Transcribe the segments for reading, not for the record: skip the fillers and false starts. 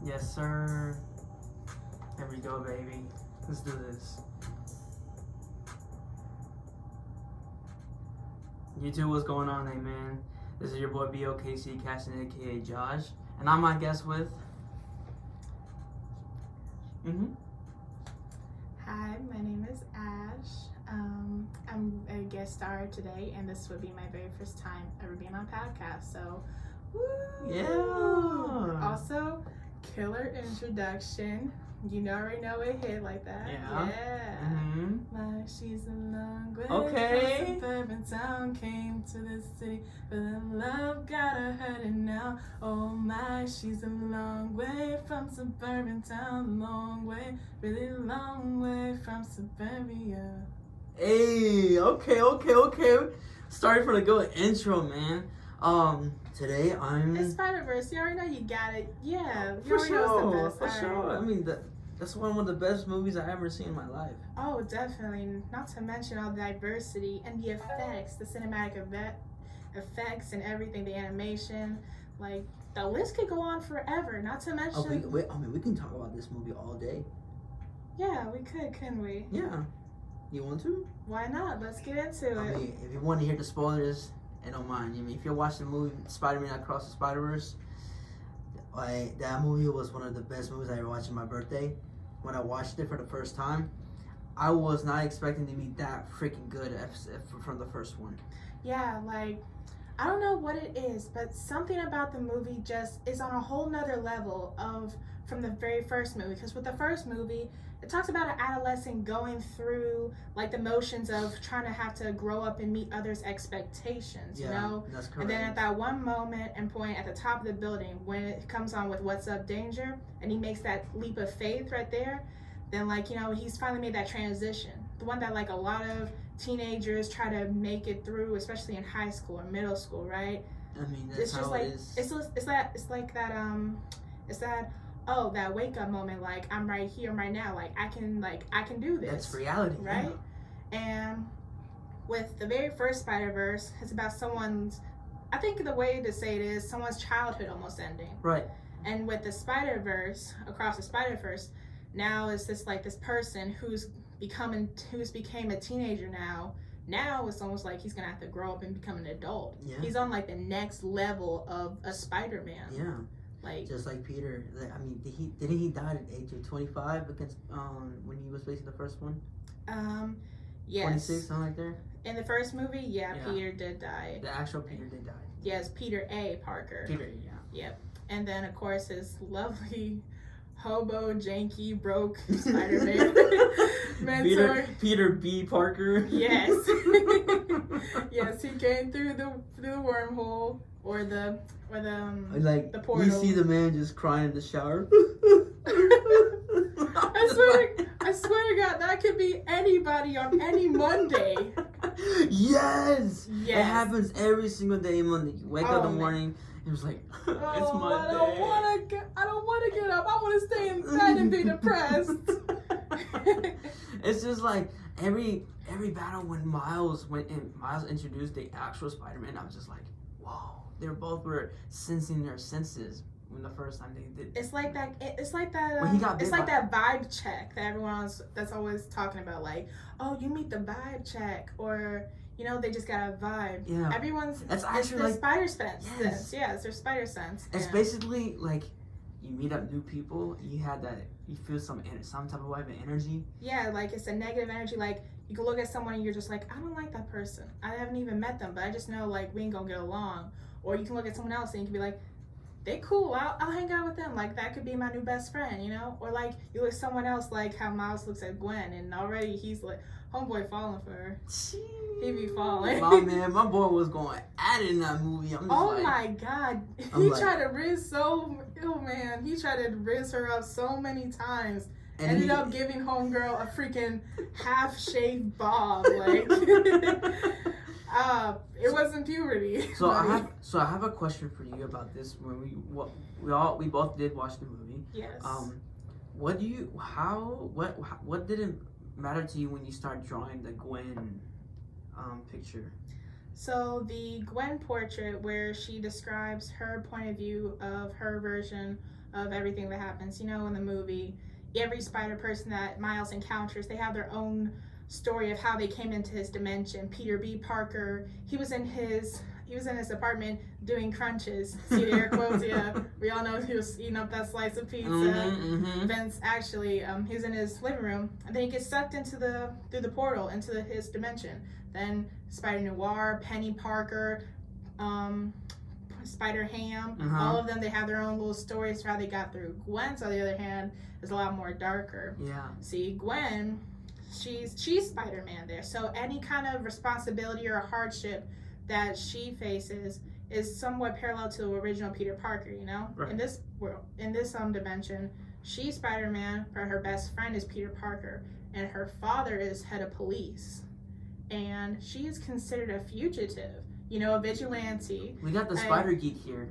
Yes, sir. Here we go, baby. Let's do this. YouTube, what's going on, man? This is your boy BOKCcasting, aka Josh, and I'm on guest with. Hi, my name is Ash. I'm a guest star today, and this would be my very first time ever being on a podcast. So, woo! Yeah. Also, killer introduction. You already know it hit like that. Yeah. Like she's a long way Okay. from suburban town, came to the city, but the love got her hurting now. Oh my, she's a long way from suburban town, long way, really long way from suburbia. Hey, okay. Starting for the good intro, man. Today I'm. It's Spider-Verse. You already know you got it. Yeah, you For already know sure, it's the best. for sure. I mean, that's one of the best movies I ever seen in my life. Oh, definitely. Not to mention all the diversity and the effects, the cinematic effects and everything, the animation. Like, the list could go on forever. Not to mention. We can talk about this movie all day. Yeah, we could, couldn't we? Yeah. You want to? Why not? Let's get into it. mean, if you want to hear the spoilers, I don't mind. I mean, if you're watching the movie Spider-Man Across the Spider-Verse, that movie was one of the best movies I ever watched on my birthday. When I watched it for the first time, I was not expecting to be that freaking good from the first one. Yeah, like, I don't know what it is, but something about the movie just is on a whole nother level from the very first movie. Because with the first movie, it talks about an adolescent going through like the motions of trying to have to grow up and meet others' expectations, you know? That's correct. And then at that one moment and point at the top of the building, when it comes on with "What's Up, Danger," and he makes that leap of faith right there, then he's finally made that transition. The one that like a lot of teenagers try to make it through, especially in high school or middle school, right? I mean, that's how it is. It's that that wake up moment, like I'm right here right now, like I can do this. That's reality, right? Yeah. And with the very first Spider-Verse, it's about I think the way to say it is someone's childhood almost ending. Right. And with the Spider-Verse, Across the Spider-Verse, now it's this person who's became a teenager now. Now it's almost like he's gonna have to grow up and become an adult. Yeah. He's on like the next level of a Spider-Man. Yeah. Like just like Peter. I mean, didn't he die at the age of 25 against when he was facing the first one? Yes. 26, something like that. In the first movie, yeah, Peter did die. The actual Peter did die. Yes, Peter A. Parker. Peter, yeah. Yep. And then of course his lovely hobo, janky, broke Spider-Man mentor. Peter B. Parker. Yes. Yes, he came through the wormhole or the portal. You see the man just crying in the shower. I swear to God, that could be anybody on any Monday. Yes. It happens every single day Monday. You wake up in the morning. It was like, it's Monday. I don't want to get up. I want to stay in bed and be depressed. It's just like every battle when Miles introduced the actual Spider-Man, I was just like, whoa. They both were sensing their senses when the first time they did. It's like that. It's like that. When he got it's like that vibe check that that's always talking about. Like, oh, you meet the vibe check, or they just got a vibe. Yeah. That's actually their spider sense. Yes. Yeah, it's their spider sense. It's basically like you meet up new people. You feel some type of wave of energy. Yeah, like it's a negative energy. Like you can look at someone and you're just like, I don't like that person. I haven't even met them, but I just know like we ain't gonna get along. Or you can look at someone else and you can be like, they cool, I'll hang out with them. Like, that could be my new best friend, Or, like, you look at someone else, like how Miles looks at Gwen, and already he's like, homeboy falling for her. He be falling. My boy was going at it in that movie. My God. He tried to riz her up so many times. And ended up giving homegirl a freaking half-shaved bob, like... it wasn't puberty. So I have a question for you about this. When we both did watch the movie. Yes. What didn't matter to you when you start drawing the Gwen picture? So the Gwen portrait where she describes her point of view of her version of everything that happens. You know, in the movie, every spider person that Miles encounters, they have their own story of how they came into his dimension. Peter B. Parker, he was in his apartment doing crunches. See the air quotes? Yeah, we all know he was eating up that slice of pizza. Vince actually, he was in his living room, and then he gets sucked through the portal into his dimension. Then Spider Noir, Penny Parker, Spider Ham, all of them, they have their own little stories for how they got through. Gwen's, on the other hand, is a lot more darker. Yeah. See, Gwen, she's Spider-Man there, so any kind of responsibility or hardship that she faces is somewhat parallel to the original Peter Parker, you know? Right. In this world, in this dimension, she's Spider-Man, but her best friend is Peter Parker, and her father is head of police. And she is considered a fugitive, you know, a vigilante. We got the Spider Geek here.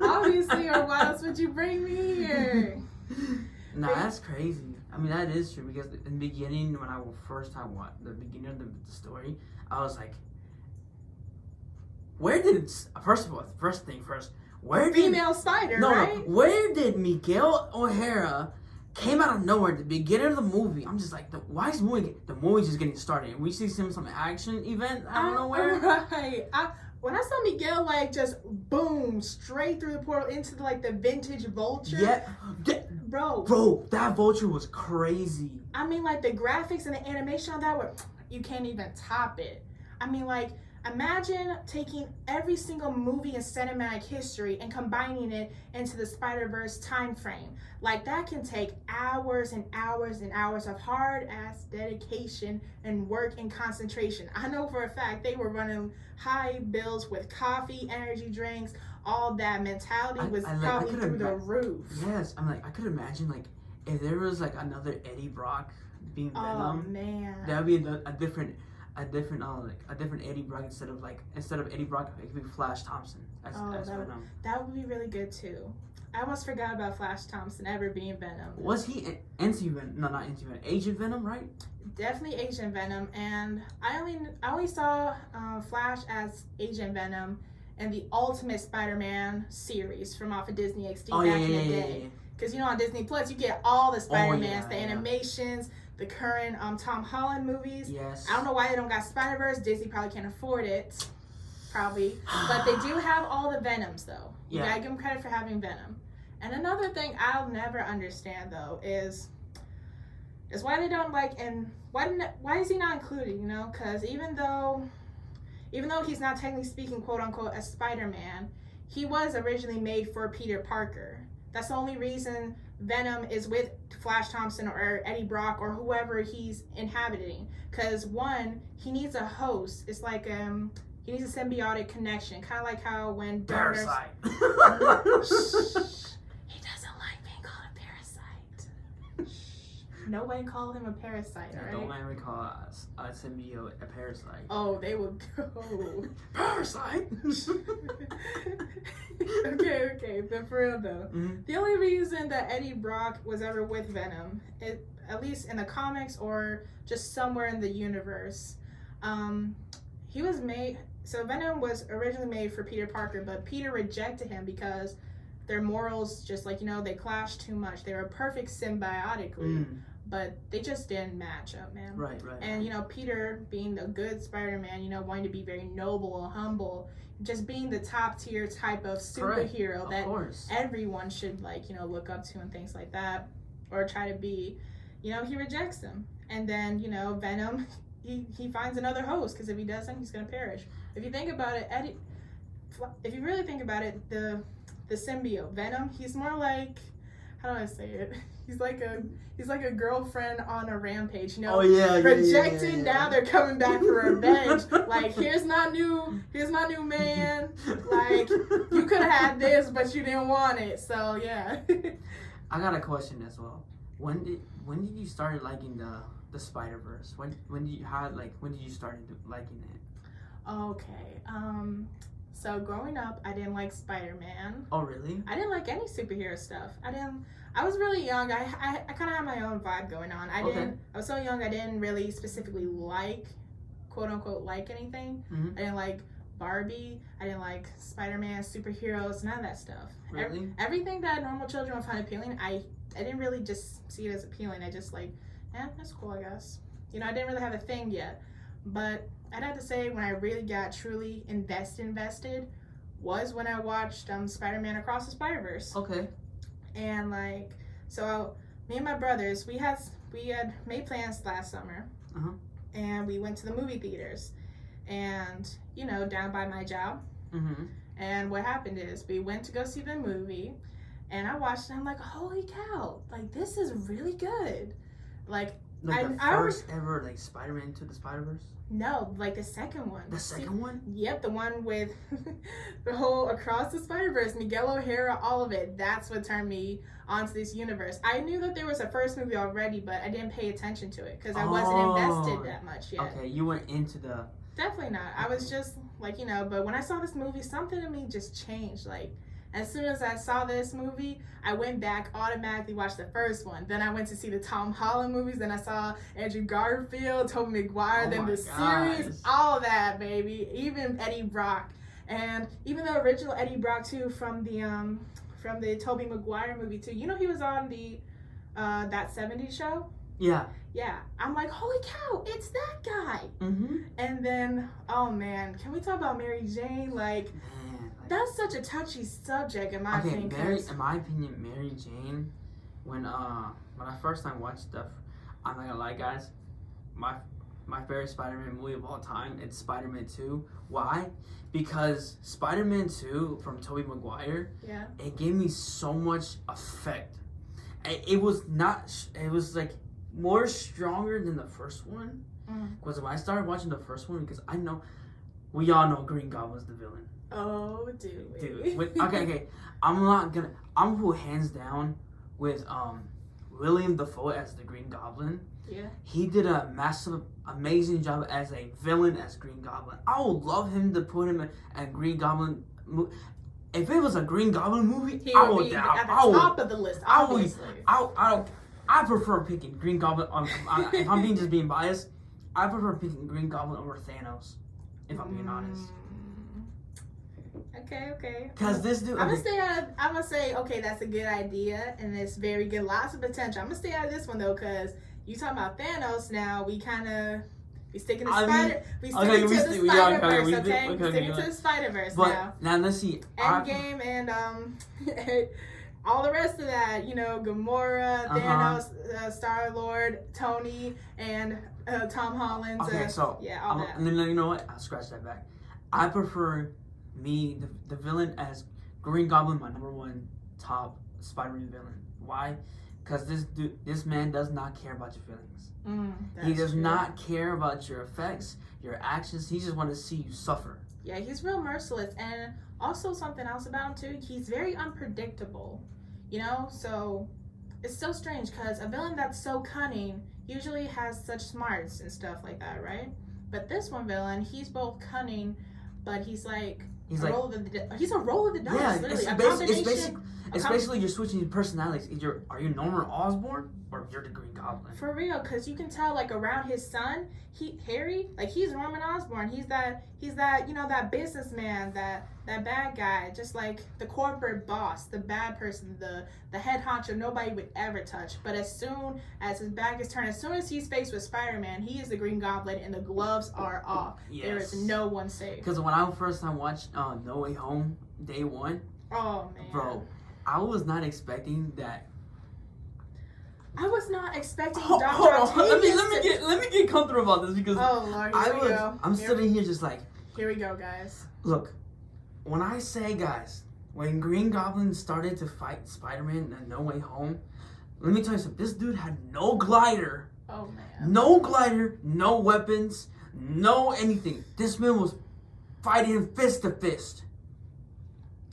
Obviously, or why else would you bring me here? Nah, that's crazy. I mean, that is true, because in the beginning, when I first time watched the beginning of the story, I was like, where did, first thing first, where did... Female spider, right? Where did Miguel O'Hara came out of nowhere at the beginning of the movie? I'm just like, why is the movie just getting started? And we see some action event out of nowhere. Right. When I saw Miguel, like, just boom, straight through the portal into the vintage vulture. Yeah. Bro, that vulture was crazy. I mean, like, the graphics and the animation on that you can't even top it. I mean, like, imagine taking every single movie in cinematic history and combining it into the Spider-Verse time frame. Like, that can take hours and hours and hours of hard-ass dedication and work and concentration. I know for a fact they were running high bills with coffee, energy drinks, all that. Mentality was probably through the roof. Yes, I'm like, I could imagine, like, if there was, like, another Eddie Brock being Venom. Oh, man. That would be a different Eddie Brock instead of Eddie Brock, it could be Flash Thompson as Venom. That would be really good too. I almost forgot about Flash Thompson ever being Venom. Was he Agent Venom, right? Definitely Agent Venom, and I only saw Flash as Agent Venom in the Ultimate Spider-Man series from off of Disney XD back in the day. Because on Disney Plus you get all the Spider-Mans, the animations, the current Tom Holland movies. Yes. I don't know why they don't got Spider-Verse. Disney probably can't afford it. Probably. But they do have all the Venoms, though. You gotta give them credit for having Venom. And another thing I'll never understand, though, is why they don't why is he not included, Because even though he's not technically speaking, quote-unquote, a Spider-Man, he was originally made for Peter Parker. That's the only reason Venom is with Flash Thompson or Eddie Brock or whoever he's inhabiting. Because one, he needs a host. It's like he needs a symbiotic connection, kind of like how when Parasite. He doesn't like being called a parasite. Nobody called him a parasite, right? Don't let me call a symbiote a parasite. Oh, they would go. Parasite. Okay, but for real though, the only reason that Eddie Brock was ever with Venom, at least in the comics or just somewhere in the universe, he was made. So Venom was originally made for Peter Parker, but Peter rejected him because their morals just they clashed too much. They were perfect symbiotically, but they just didn't match up, man. Right. And Peter being the good Spider-Man, wanting to be very noble and humble, just being the top tier type of superhero that everyone should look up to and things like that, or try to be, he rejects them. And then Venom, he finds another host, because if he doesn't, he's gonna perish. If you think about it, if you really think about it, the symbiote Venom, he's more like, how do I say it? He's like a girlfriend on a rampage, projecting. Now they're coming back for revenge. Like, here's my new man. Like, you could have had this, but you didn't want it. So yeah. I got a question as well. When did you start liking the Spider-Verse? When did you start liking it? Okay. So growing up, I didn't like Spider-Man. Oh, really? I didn't like any superhero stuff. I was really young. I kind of had my own vibe going on. I was so young, I didn't really specifically like, quote unquote, like anything. I didn't like Barbie. I didn't like Spider-Man, superheroes, none of that stuff. Really? Everything that normal children would find appealing, I didn't really just see it as appealing. I just like, that's cool, I guess. You know, I didn't really have a thing yet. But I'd have to say when I really got truly invested was when I watched Spider-Man Across the Spider-Verse. Okay. And like, so me and my brothers, we had made plans last summer. Uh-huh. And we went to the movie theaters. And, you know, down by my job. Mm-hmm. And what happened is we went to go see the movie. And I watched it. I'm like, holy cow. Like, this is really good. Like the first ever, like, Spider-Man Into the Spider-Verse? No, like the second one. The second one? Yep, the one with the whole Across the Spider-Verse, Miguel O'Hara, all of it. That's what turned me onto this universe. I knew that there was a first movie already, but I didn't pay attention to it because I wasn't invested that much yet. Okay, you went into the... Definitely not. I was just like, you know, but when I saw this movie, something in me just changed. Like, as soon as I saw this movie, I went back, automatically watched the first one. Then I went to see the Tom Holland movies. Then I saw Andrew Garfield, Tobey Maguire, then the series, all of that, baby. Even Eddie Brock. And even the original Eddie Brock, too, from the Tobey Maguire movie, too. You know he was on the That 70s Show? Yeah. Yeah. I'm like, holy cow, it's that guy. Mm-hmm. And then, oh, man, can we talk about Mary Jane? Like... That's such a touchy subject, in my opinion. In my opinion, Mary Jane, when I first time watched stuff, I'm not gonna lie, guys, my favorite Spider-Man movie of all time, it's Spider-Man 2. Why? Because Spider-Man 2 from Tobey Maguire, it gave me so much effect. It was like more stronger than the first one. Because when I started watching the first one, because we all know Green Goblin's the villain. Oh, dude. Okay. I'm gonna go hands down with William Dafoe as the Green Goblin. Yeah. He did a amazing job as a villain as Green Goblin. I would love him to put him in Green Goblin. If it was a Green Goblin movie, I would be at the top of the list. Obviously. I prefer picking Green Goblin. If I'm being biased, I prefer picking Green Goblin over Thanos. If I'm being honest. Okay. Because this dude... I'm going to say, okay, that's a good idea, and it's very good, lots of potential. I'm going to stay out of this one, though, because you talking about Thanos now, we kind of... We sticking to Spider-Verse, okay? We sticking to the Spider-Verse now. Now, let's see. Endgame and, all the rest of that, you know, Gamora, Thanos, Star-Lord, Tony, and Tom Holland. Okay, so... Yeah, all that. You know what? I'll scratch that back. I prefer... the villain as Green Goblin, my number one top Spider-Man villain. Why? Because this man does not care about your feelings. He does not care about your effects, your actions. He just wants to see you suffer. Yeah, he's real merciless. And also something else about him, too, he's very unpredictable. You know? So, it's so strange because a villain that's so cunning usually has such smarts and stuff like that, right? But this one villain, he's both cunning, but he's a roll of the dice. Yeah, literally. It's basically you're switching personalities. Are you Norman Osborn or you're the Green Goblin? For real, because you can tell like around his son, Harry, like he's Norman Osborn. He's that that businessman, that bad guy, just like the corporate boss, the bad person, the head honcho nobody would ever touch. But as soon as his back is turned, as soon as he's faced with Spider-Man, he is the Green Goblin and the gloves are off. Yes. There is no one safe. Because when I first time watched No Way Home day one, oh man, bro, I was not expecting that. I was not expecting Dr. Octavius Let me get comfortable about this because I'm sitting here just like, here we go, guys. Look, when I say, guys, when Green Goblin started to fight Spider-Man in No Way Home, let me tell you something. This dude had no glider. Oh man. No glider, no weapons, no anything. This man was fighting fist to fist.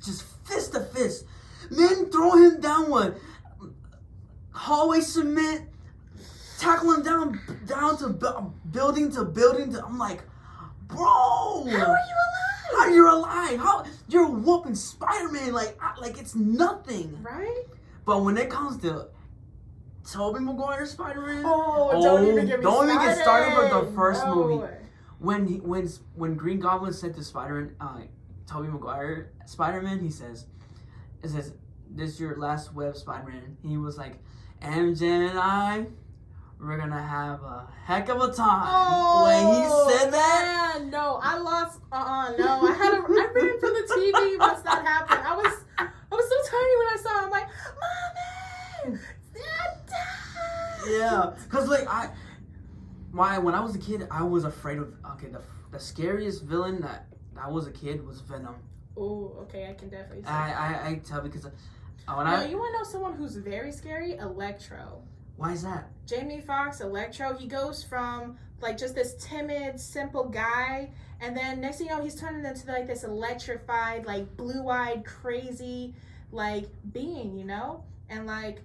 Just fist to fist. Men throw him down one hallway cement, tackle him down to building to building. I'm like, bro, how are you alive? How you're alive? How you're whooping Spider-Man like it's nothing, right? But when it comes to Tobey Maguire Spider-Man, don't even get started with the first movie. when Green Goblin said to Spider-Man, Tobey Maguire, Spider-Man, it says, "This is your last web, Spider-Man." He was like, "MJ and I, we're gonna have a heck of a time." Oh, when he said that, man, no, I lost. No, I ran from the TV once that happened. I was so tiny when I saw it. I'm like, "Mommy, Dad." yeah, cause like when I was a kid, I was afraid of the scariest villain that I was a kid was Venom. Oh, okay, I can definitely see. I tell because you want to know someone who's very scary? Electro. Why is that? Jamie Foxx, Electro, he goes from like just this timid, simple guy, and then next thing you know, he's turning into like this electrified, like blue-eyed, crazy, like being, you know? And like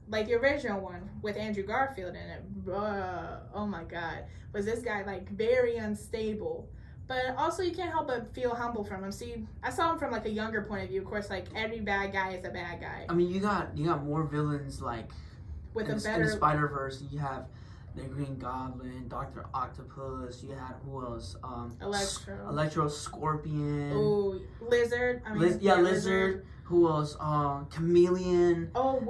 the original one with Andrew Garfield in it, oh my God, was this guy like very unstable. But also you can't help but feel humble from him. See, I saw him from like a younger point of view. Of course, like every bad guy is a bad guy. I mean, you got more villains like with in a better the Spider-Verse. You have the Green Goblin, Dr. Octopus. You had who else? Electro, Scorpion. Oh, Lizard. Lizard. Who else? Chameleon. Oh,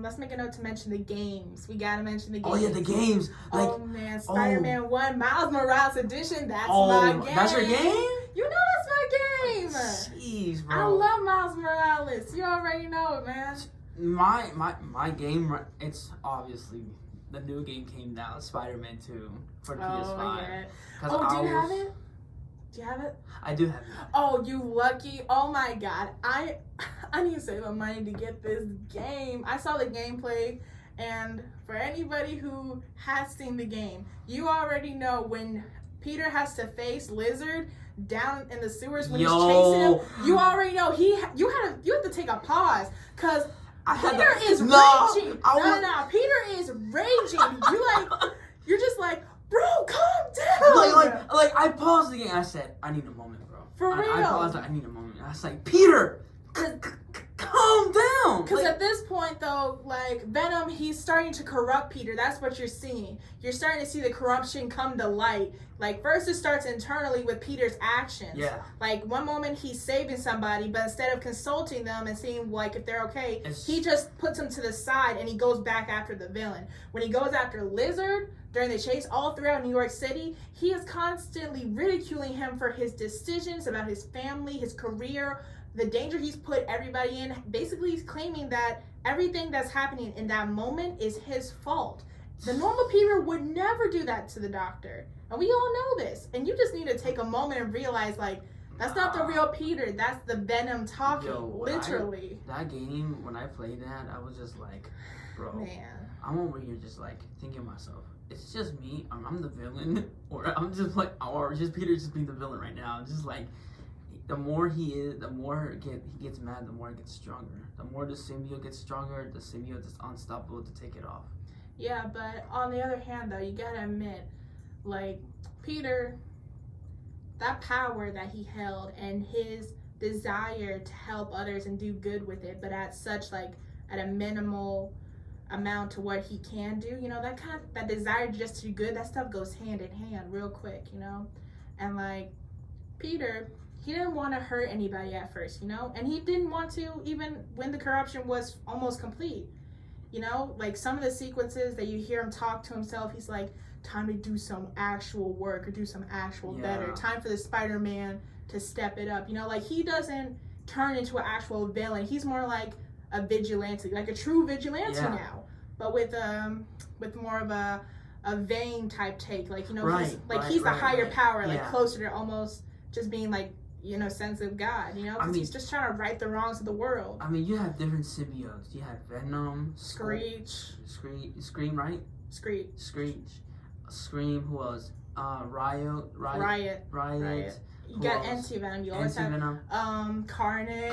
let's make a note to mention the games. We gotta mention the games. Oh yeah, the games. Like, oh man, Spider-Man 1, Miles Morales Edition. That's my game. That's your game? You know that's my game. Jeez, bro. I love Miles Morales. You already know it, man. My game. It's obviously the new game came down, Spider-Man 2 for the PS5. Yeah. Oh, do you have it? Do you have it? I do have it. Oh, you lucky. Oh my God. I need to save my money to get this game. I saw the gameplay, and for anybody who has seen the game, you already know when Peter has to face Lizard down in the sewers when he's chasing him. You already know you have to take a pause because Peter is raging. No. Peter is raging. You're just like, bro, calm down. Like I paused the game. I said, I need a moment, bro. For real. I paused. I need a moment. I was like, Peter, calm down. Because at this point, though, like Venom, he's starting to corrupt Peter. That's what you're seeing. You're starting to see the corruption come to light. Like first, it starts internally with Peter's actions. Yeah. Like one moment he's saving somebody, but instead of consulting them and seeing like if they're okay, he just puts them to the side and he goes back after the villain. When he goes after Lizard during the chase all throughout New York City, he is constantly ridiculing him for his decisions about his family, his career, the danger he's put everybody in. Basically, he's claiming that everything that's happening in that moment is his fault. The normal Peter would never do that to the Doctor. And we all know this. And you just need to take a moment and realize, like, that's not the real Peter. That's the Venom talking, literally. That game, when I played that, I was just like, bro, man, I'm over here just like thinking to myself, it's just me, I'm the villain, or I'm just like, or just Peter just being the villain right now. Just like, the more he is, the more he gets mad, the more it gets stronger. The more the symbiote gets stronger, the symbiote is unstoppable to take it off. Yeah, but on the other hand, though, you gotta admit, like, Peter, that power that he held and his desire to help others and do good with it, but at a minimal amount to what he can do, you know, that desire just to do good, that stuff goes hand in hand real quick, you know? And like, Peter, he didn't want to hurt anybody at first, you know? And he didn't want to even when the corruption was almost complete. You know, like some of the sequences that you hear him talk to himself, he's like, time to do some actual work or do some actual better. Time for the Spider-Man to step it up. You know, like he doesn't turn into an actual villain. He's more like a vigilante, like a true vigilante now. But with more of a vain type take. Like, you know, he's the higher power, like closer to almost just being like, you know, sense of God, you know, because he's just trying to right the wrongs of the world. I mean, you have different symbiotes. You have Venom, Screech, Scream, right? Screech, Scream. Who else? Riot. You got Anti-Venom. You always have Carnage.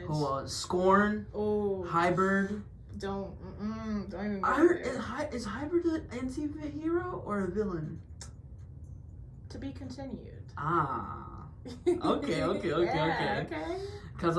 Who else? Scorn. Oh, Hybrid. Don't even. Is Hybrid an anti-hero or a villain? To be continued. Okay. Because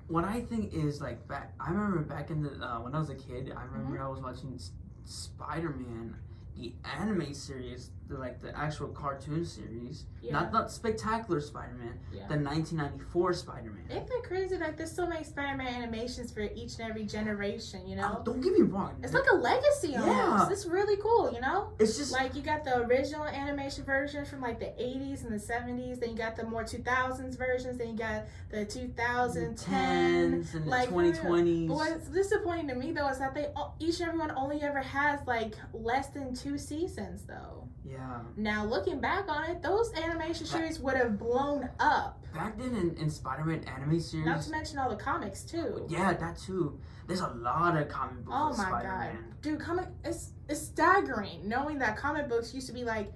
what I think is like I remember back in the when I was a kid, I remember I was watching Spider-Man, the anime series, the actual cartoon series, Yeah. not Spectacular Spider-Man, Yeah. the 1994 Spider-Man. Isn't that crazy? Like, they still make Spider-Man animations for each and every generation, you know? Don't get me wrong. It's like a legacy almost. Yeah. It's really cool, you know? It's just Like, you got the original animation versions from, like, the 80s and the 70s. Then you got the more 2000s versions. Then you got the 2010s. and like, the 2020s. But what's disappointing to me, though, is that each and every one only ever has, like, less than 2 seasons, though. Yeah. Now, looking back on it, those animation series would have blown up. Back then in Spider-Man anime series. Not to mention all the comics, too. Yeah, that too. There's a lot of comic books Oh of my Spider-Man. god. Dude, it's staggering knowing that comic books used to be like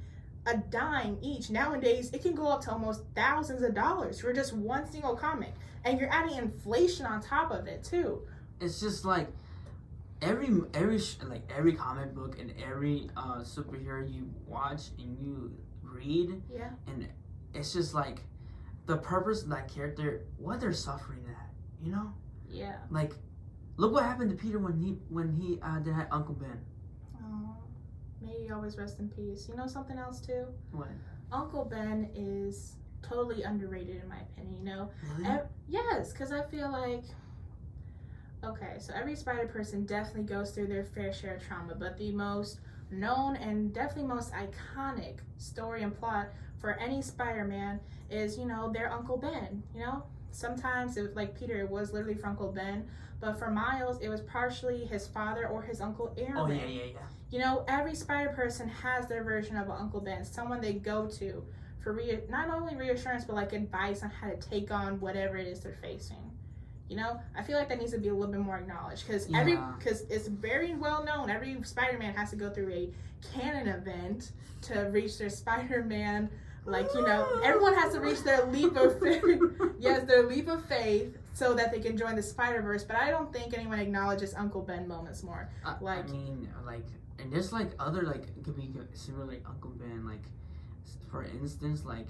a dime each. Nowadays, it can go up to almost thousands of dollars for just one single comic. And you're adding inflation on top of it, too. It's just like every comic book and every superhero you watch and you read, Yeah. and it's just like the purpose of that character, what they're suffering at, you know? Yeah. Like, look what happened to Peter when he had Uncle Ben. Oh, may he always rest in peace. You know something else, too? What? Uncle Ben is totally underrated, in my opinion, you know? Really? Yes, because I feel like, okay, so every spider person definitely goes through their fair share of trauma, but the most known and definitely most iconic story and plot for any Spider-Man is, you know, their Uncle Ben, you know? Sometimes, it was like Peter, it was literally for Uncle Ben, but for Miles, it was partially his father or his Uncle Aaron. Oh, yeah. You know, every spider person has their version of an Uncle Ben, someone they go to for not only reassurance, but like advice on how to take on whatever it is they're facing. You know, I feel like that needs to be a little bit more acknowledged because it's very well known. Every Spider-Man has to go through a canon event to reach their Spider-Man. Like, you know, everyone has to reach their leap of faith. Yes, their leap of faith so that they can join the Spider-Verse. But I don't think anyone acknowledges Uncle Ben moments more. I mean, like, and there's like other like it could be similar like Uncle Ben, like for instance, like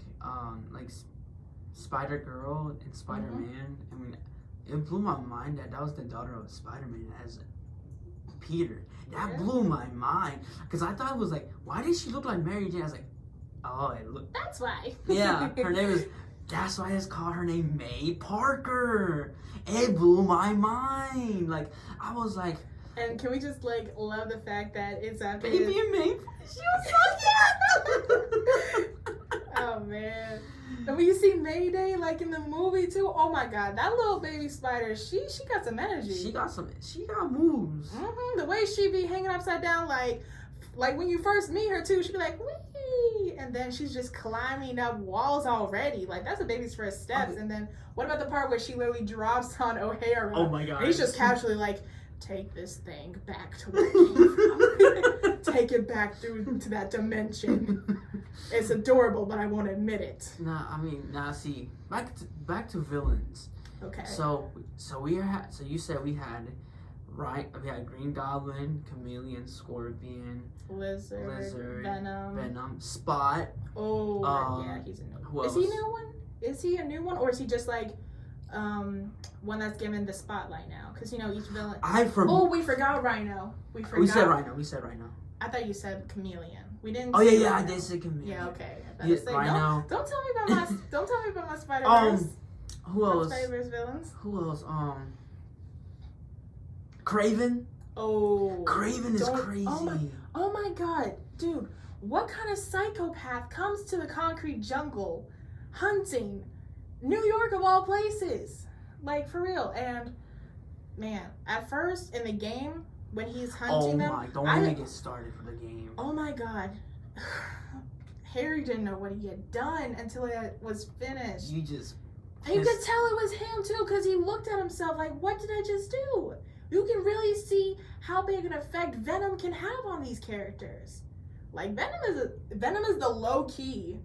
Spider Girl and Spider Man. I mean, it blew my mind that was the daughter of Spider Man as Peter. That blew my mind because I thought it was like, why did she look like Mary Jane? I was like, oh, it looked. That's why. Yeah, her name is. That's why it's called her name May Parker. It blew my mind. Like I was like. And can we just like love the fact that it's after Baby and May? She was so cute. Oh man. And when you see Mayday like in the movie too, oh my god, that little baby spider, she got some energy. She got moves. Mm-hmm. The way she be hanging upside down, like when you first meet her too, she be like, wee, and then she's just climbing up walls already. Like that's a baby's first steps. And then what about the part where she literally drops on O'Hara? Oh my god. And he's just casually like, take this thing back to where it came from. Take it back through to that dimension. It's adorable, but I won't admit it. See, back to villains. Okay. So you said we had Green Goblin, Chameleon, Scorpion, Lizard, Venom, Spot. Oh, yeah, he's a new one. Is he a new one? Is he a new one, or is he just like one that's given the spotlight now? Because you know each villain. We forgot Rhino. We said Rhino. I thought you said Chameleon. We didn't. Oh yeah, I did say Chameleon. Yeah, okay. Rhino. Don't tell me about my Spider-Verse. Who else? Spider-Verse villains. Who else? Craven. Oh. Craven is crazy. Oh my god, dude! What kind of psychopath comes to the concrete jungle, hunting, New York of all places? Like for real. And man, at first in the game when he's hunting them, don't even get started for the game. Oh my god. Harry didn't know what he had done until it was finished. You just. And you could tell it was him too, because he looked at himself like, what did I just do? You can really see how big an effect Venom can have on these characters. Like Venom is the low key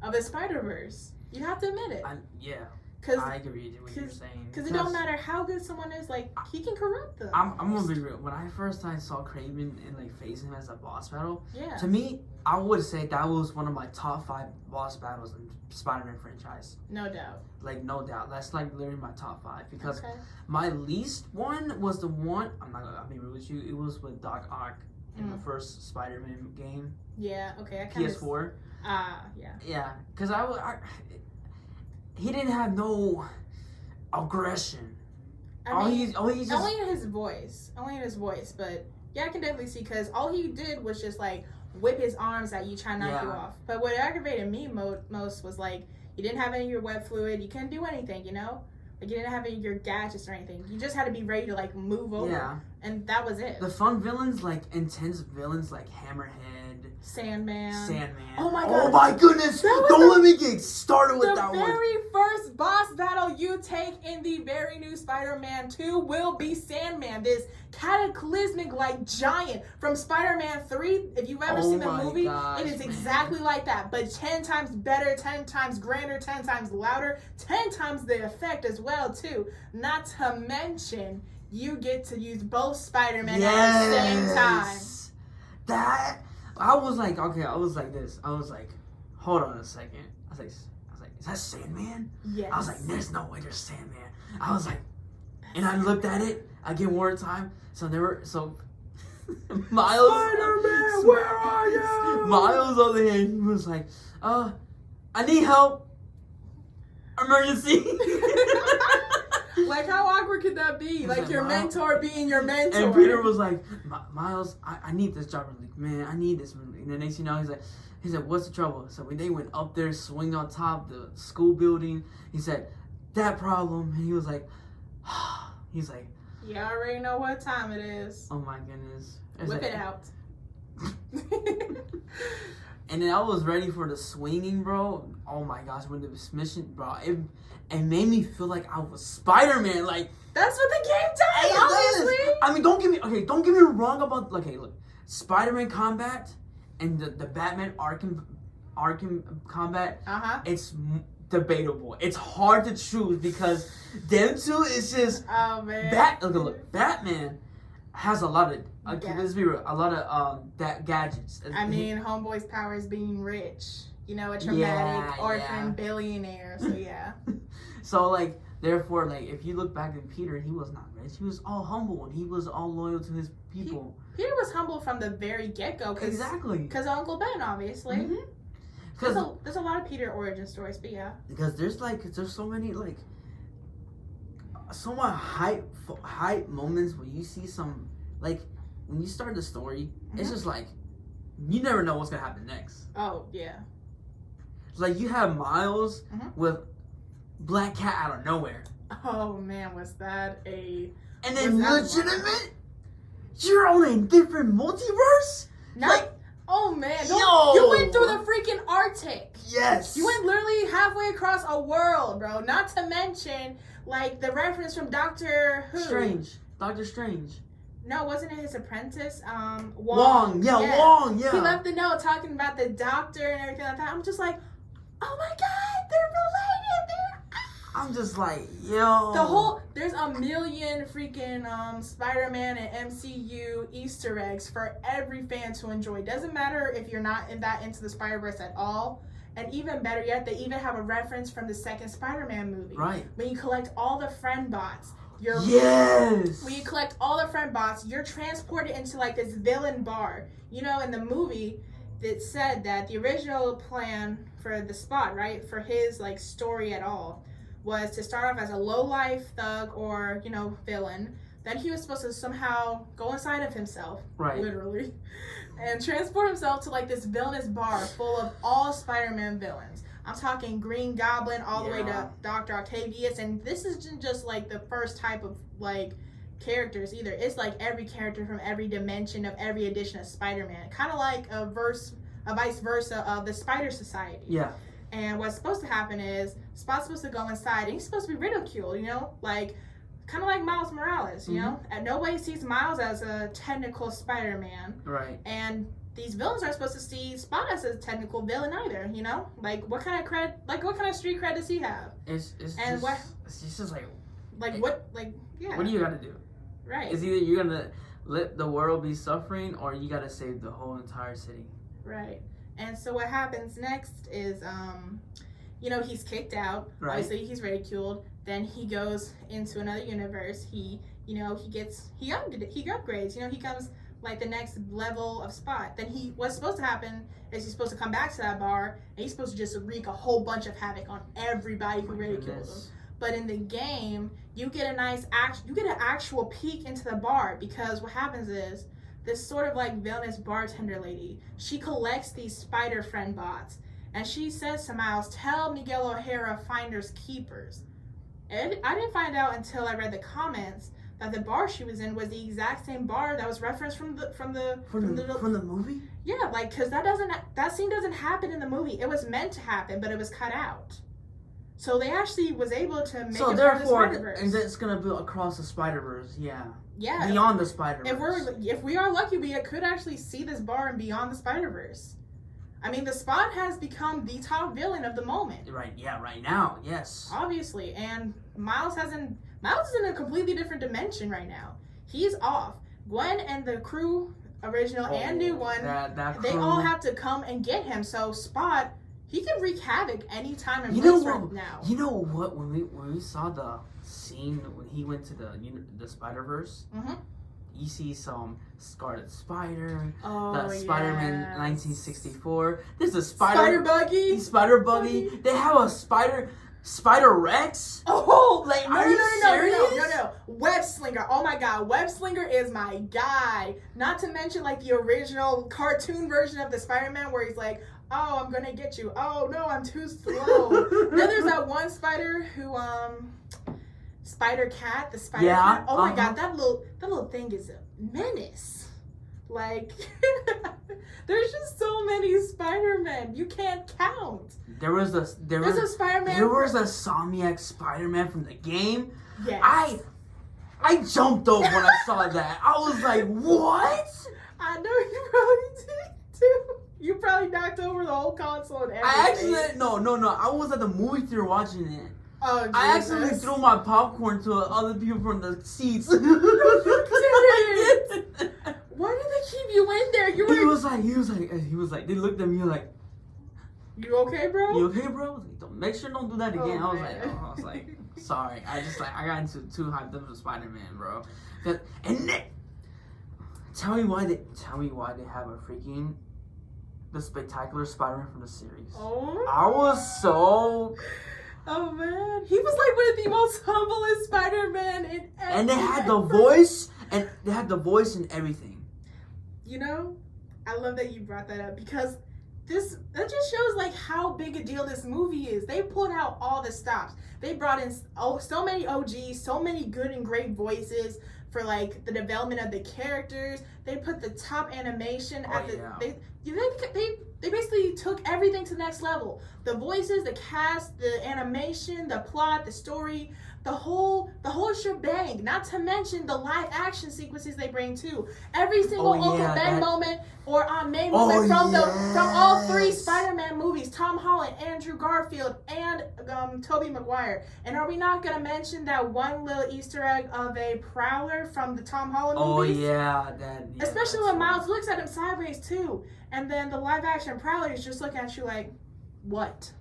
of the Spider-Verse. You have to admit it. I agree with what you're saying. Because it don't matter how good someone is, like, he can corrupt them. I'm gonna be real. When I first saw Craven and like facing him as a boss battle, yeah. To me, I would say that was one of my top 5 boss battles in Spider-Man franchise. No doubt. Like no doubt. That's like literally my top 5 because my least one was the one. I'll be real with you. It was with Doc Ock in the first Spider-Man game. Yeah. Okay. I PS4. Yeah. Yeah, because he didn't have no aggression. I mean, Only in his voice. Only in his voice. But yeah, I can definitely see, because all he did was just like whip his arms at you, trying to knock you off. But what aggravated me most was like, you didn't have any of your web fluid. You couldn't do anything, you know? Like, you didn't have any of your gadgets or anything. You just had to be ready to like move over. Yeah. And that was it. The fun villains, like intense villains, like Hammerhead, Sandman. Oh my God. Oh my goodness! Don't let me get started with that one. The very first boss battle you take in the very new Spider-Man 2 will be Sandman, this cataclysmic like giant from Spider-Man 3. If you've ever seen the movie, it is exactly like that, but 10 times better, 10 times grander, 10 times louder, 10 times the effect as well too. Not to mention, you get to use both Spider-Man at the same time. I was like this. I was like, hold on a second. I was like, is that Sandman? Yes. I was like, there's no way there's Sandman. I was like, and I looked at it again one time. Miles. Spider-Man, where are you? Miles on the hand, he was like, I need help. Emergency. Like, how awkward could that be? Like, your mentor being your mentor. And Peter was like, Miles, I need this job. Like, man, I need this. And the next thing you know, he said, what's the trouble? So when they went up there, swinging on top of the school building, he said, that problem. And he was like, he's like, you already know what time it is. oh my goodness. Whip it out. And then I was ready for the swinging, bro. Oh my gosh, when the mission, bro, it made me feel like I was Spider-Man. Like, that's what the game does, obviously. I mean, don't get me wrong about, okay, look, Spider-Man combat and the Batman Arkham combat, it's debatable. It's hard to choose because them two is just, oh man. Look, Batman has a lot of, let's be real, a lot of gadgets. I mean, Homeboy's power is being rich. You know, a traumatic orphan billionaire. So yeah. So like, therefore, like, if you look back at Peter, he was not rich. He was all humble and he was all loyal to his people. Peter was humble from the very get-go. Exactly. Because of Uncle Ben, obviously. Mm-hmm. There's a lot of Peter origin stories, but yeah. Because there's so many like somewhat hype moments when you see some, like, when you start the story, it's just like you never know what's gonna happen next. Oh yeah. Like, you have Miles with Black Cat out of nowhere. Oh man, was that a? And then legitimate, you're on a different multiverse. Oh man, you went through the freaking Arctic. Yes. You went literally halfway across a world, bro. Not to mention, like, the reference from Doctor Strange. No, wasn't it his apprentice? Wong. Wong, yeah. He left the note talking about the doctor and everything like that. I'm just like, oh my god, they're related. I'm just like, yo. There's a million freaking Spider-Man and MCU Easter eggs for every fan to enjoy. Doesn't matter if you're not into the Spider-Verse at all. And even better yet, they even have a reference from the second Spider-Man movie. Right. When you collect all the friend bots. When you collect all the friend bots, you're transported into like this villain bar. You know, in the movie, it said that the original plan for the Spot, right, for his like story at all, was to start off as a low-life thug or, you know, villain. Then he was supposed to somehow go inside of himself, literally, and transport himself to like this villainous bar full of all Spider-Man villains. I'm talking Green Goblin all the way to Dr. Octavius, and this isn't just like the first type of like characters either. It's like every character from every dimension of every edition of Spider-Man, kind of like a vice versa of the Spider Society. Yeah. And what's supposed to happen is Spot's supposed to go inside, and he's supposed to be ridiculed, you know, like kind of like Miles Morales, you know. And nobody sees Miles as a technical Spider-Man, right? And these villains aren't supposed to see Spot as a technical villain either, you know? Like, what kind of street cred does he have? It's just like what do you gotta do? Right. It's either you're gonna let the world be suffering or you gotta save the whole entire city. Right. And so what happens next is, you know, he's kicked out. Right. Obviously, he's ridiculed. Then he goes into another universe. He upgrades. You know, he becomes like the next level of Spot. Then what's supposed to happen is he's supposed to come back to that bar and he's supposed to just wreak a whole bunch of havoc on everybody who ridicules him. But in the game, you get an actual peek into the bar, because what happens is this sort of like villainous bartender lady, she collects these spider friend bots, and she says to Miles, "Tell Miguel O'Hara finders keepers." And I didn't find out until I read the comments that the bar she was in was the exact same bar that was referenced from the movie. Yeah, like, because that scene doesn't happen in the movie. It was meant to happen, but it was cut out. So they actually was able to make it part of the Spider-Verse. And it's gonna be across the Spider-Verse, yeah. Yeah. Beyond the Spider-Verse. If we are lucky, we could actually see this bar in Beyond the Spider-Verse. I mean, the Spot has become the top villain of the moment. Right now, yes. Obviously, and Miles is in a completely different dimension right now. He's off. Gwen and the crew, original and new one, they all have to come and get him. So Spot, he can wreak havoc anytime and place right now. You know what? When we saw the scene when he went to the Spider-Verse, you see some Scarlet Spider, the Spider-Man 1964. There's a Spider Buggy. They have a Spider Rex. Oh, like no. Web Slinger. Oh my God, Web Slinger is my guy. Not to mention like the original cartoon version of the Spider-Man where he's like, "Oh, I'm gonna get you. Oh no, I'm too slow." Then there's that one spider who Spider Cat, the Spider Cat. Oh my God, that little thing is a menace. Like, there's just so many Spider-Men. You can't count. There was a Spider-Man. There was a Insomniac Spider-Man from the game. Yes. I jumped over when I saw that. I was like, what? I know you probably did too. You probably knocked over the whole console and everything. I actually no. I was at the movie theater watching it. Oh, Jesus. I actually threw my popcorn to other people from the seats. No, you didn't. Why did they keep you in there? He was like, they looked at me like, "You okay, bro? You okay, bro?" I was like, make sure don't do that again. I was like, sorry. I got too hyped up for Spider-Man, bro. And then, tell me why they have a freaking the Spectacular Spider-Man from the series. Oh. I was so. Oh man, he was like one of the most humblest Spider-Man in everything. And they had the voice, and everything. You know, I love that you brought that up, because that just shows like how big a deal this movie is. They pulled out all the stops. They brought in so many OGs, so many good and great voices for like the development of the characters. They put the top animation at they basically took everything to the next level. The voices, the cast, the animation, the plot, the story, the whole shebang. Not to mention the live action sequences they bring too. Every single Uncle Ben moment or Aunt May moment from all three Spider-Man movies: Tom Holland, Andrew Garfield, and Tobey Maguire. And are we not gonna mention that one little Easter egg of a Prowler from the Tom Holland movies? Oh yeah, especially when Miles looks at him sideways too. And then the live action Prowler is just looking at you like, what?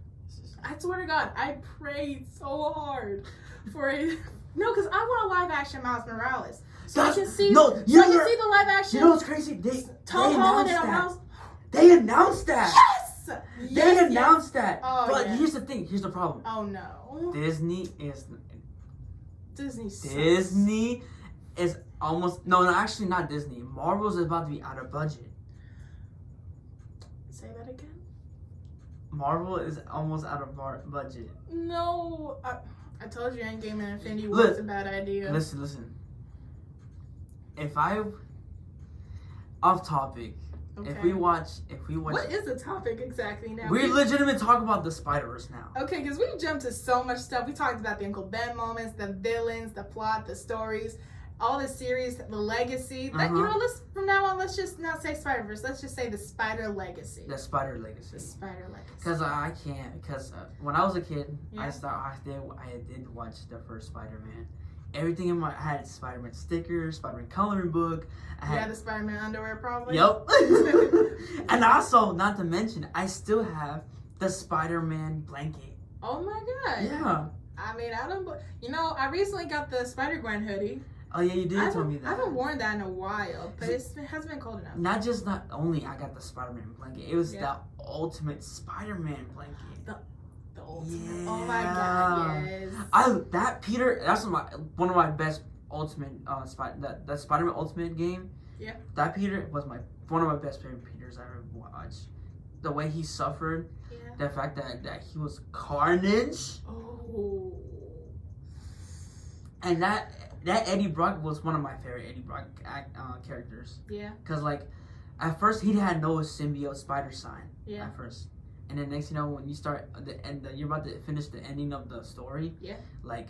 I swear to God, I prayed so hard for it. No, because I want a live action Miles Morales. So I can see the live action. You know what's crazy? Tom Holland and Miles. They announced that. Yes! They announced that. Oh, but here's the thing. Here's the problem. Oh no. Disney is almost actually not Disney. Marvel's about to be out of budget. Say that again. Marvel is almost out of budget. No, I told you Endgame and Infinity War was a bad idea. Listen. Off topic. Okay. If we watch. What is the topic exactly now? We legitimately talk about the Spider-Verse now. Okay, because we jumped to so much stuff. We talked about the Uncle Ben moments, the villains, the plot, the stories, all the series, the legacy. That, you know, from now on, let's just not say Spider-Verse. Let's just say the Spider Legacy. The Spider Legacy. The Spider Legacy. Because I can't. Because when I was a kid, I did watch the first Spider-Man. Everything in I had Spider-Man stickers, Spider-Man coloring book. The Spider-Man underwear probably. Yep. And also, not to mention, I still have the Spider-Man blanket. Oh my God. Yeah. I mean, I recently got the Spider-Gwen hoodie. Oh yeah, you did tell me that. I haven't worn that in a while, but it hasn't been cold enough. Not only I got the Spider-Man blanket, it was the ultimate Spider-Man blanket. The ultimate. Yeah. Oh my god, yes. That's one of my best ultimate that Spider-Man Ultimate game. Yeah. That Peter was one of my best favorite Peters I ever watched. The way he suffered, the fact that he was Carnage. Oh. And that Eddie Brock was one of my favorite Eddie Brock characters. Yeah. Cause like, at first he had no symbiote spider sign. Yeah. At first, and then next you know when you start you're about to finish the ending of the story. Yeah. Like.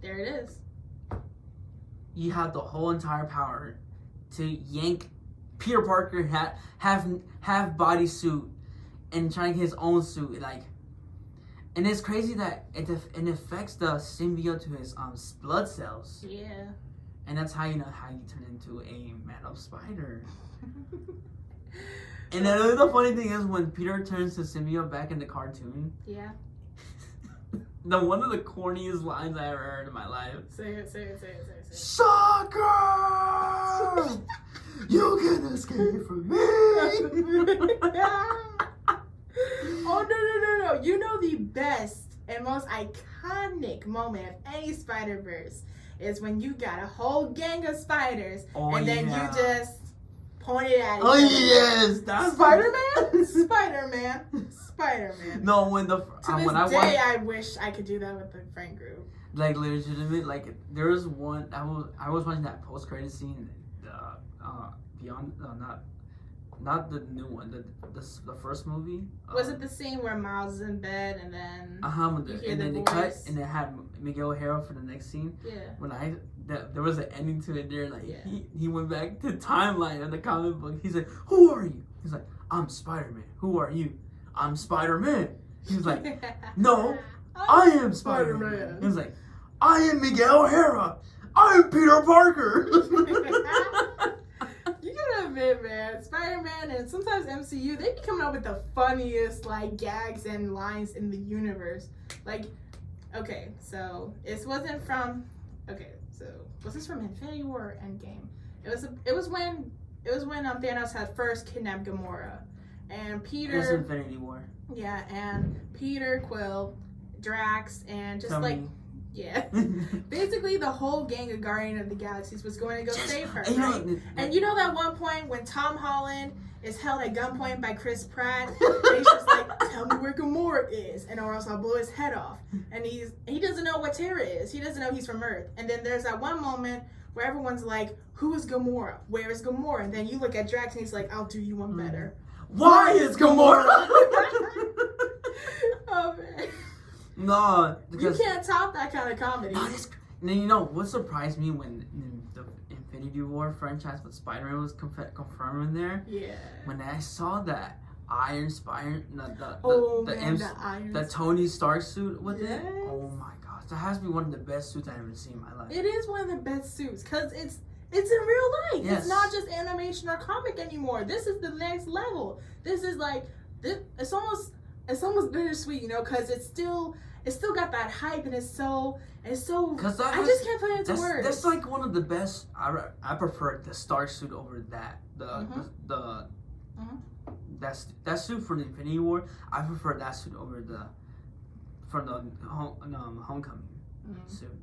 There it is. You have the whole entire power to yank Peter Parker half bodysuit and try to get his own suit, like, and it's crazy that it affects the symbiote to his blood cells. Yeah. And that's how you turn into a man of spider. And then the funny thing is when Peter turns the symbiote back in the cartoon. Yeah. One of the corniest lines I ever heard in my life. Say it. Sucker! You can escape from me! Oh, no. You know the best and most iconic moment of any Spider-Verse is when you got a whole gang of spiders and then you just point it at each other. Yes! That's Spider-Man? Spider-Man. No, when I wish I could do that with the friend group. Like, legitimate, like, there was one, I was watching that post-credit scene, Beyond, not the new one, the first movie. Was it the scene where Miles is in bed and then and then they cut and it had Miguel O'Hara for the next scene? Yeah. When there was an ending to it there, like he went back to the timeline of the comic book. He's like, "Who are you?" He's like, "I'm Spider-Man." "Who are you?" "I'm Spider-Man." He's like, "No, I am Spider-Man." He's like, "I am Miguel O'Hara. I am Peter Parker." You gotta admit, man, Spider-Man and sometimes MCU, they be coming up with the funniest, like, gags and lines in the universe. Like, okay, so was this from Infinity War or Endgame? It was when Thanos had first kidnapped Gamora, and Peter. It was Infinity War. Yeah, and Peter, Quill, Drax, and just yeah. Basically, the whole gang of Guardians of the Galaxies was going to go save her, right? And you know that one point when Tom Holland is held at gunpoint by Chris Pratt, and he's just like, "Tell me where Gamora is, and or else I'll blow his head off." And he doesn't know what Terra is. He doesn't know he's from Earth. And then there's that one moment where everyone's like, "Who is Gamora? Where is Gamora?" And then you look at Drax and he's like, "I'll do you one better." Why is Gamora? Oh man. No, you can't top that kind of comedy. And then you know what surprised me when the Infinity War franchise with Spider-Man was confirmed in there? Yeah. When I saw that Iron Spider, the Tony Stark suit with it. Oh my gosh, that has to be one of the best suits I've ever seen in my life. It is one of the best suits because it's in real life. Yes. It's not just animation or comic anymore. This is the next level. This is like it's almost bittersweet, you know, because it's still got that hype and it's so I just can't put it into words. That's like one of the best. I prefer the Stark suit over that. That suit for the Infinity War. I prefer that suit over the Homecoming suit.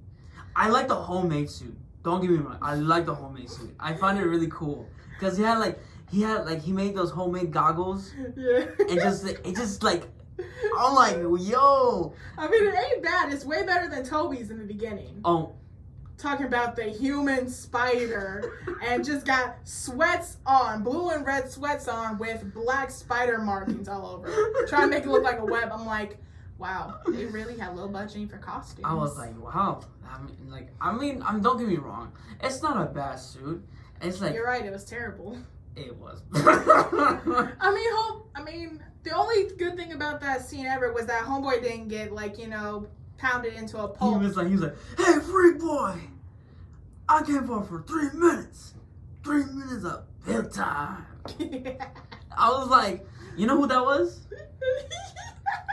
I like the homemade suit. Don't get me wrong. I like the homemade suit. I find it really cool because he made those homemade goggles. Yeah. And it just like. I'm like, yo. I mean, it ain't bad. It's way better than Toby's in the beginning. Oh. Talking about the human spider and just got sweats on, blue and red sweats on with black spider markings all over. Trying to make it look like a web. I'm like, wow, they really had low budgeting for costumes. I was like, wow. Don't get me wrong. It's not a bad suit. It's like. You're right. It was terrible. It was. I mean, the only good thing about that scene ever was that homeboy didn't get pounded into a pulp. He was like, "Hey, freak boy, I came for 3 minutes. 3 minutes of hip time." I was like, you know who that was?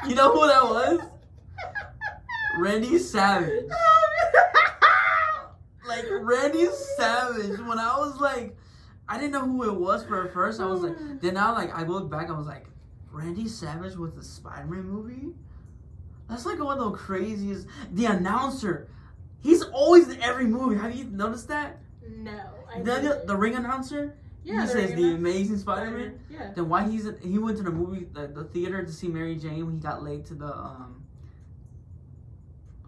You know who that was? Randy Savage. Like Randy Savage. When I was like, I didn't know who it was for at first. I was like, then now like I look back, I was like, Randy Savage with the Spider-Man movie? That's like one of the craziest. The announcer, he's always in every movie. Have you noticed that? No. The ring announcer? Yeah, he says the announcer. Amazing Spider-Man. Yeah. Then why he went to the movie the theater to see Mary Jane when he got late to the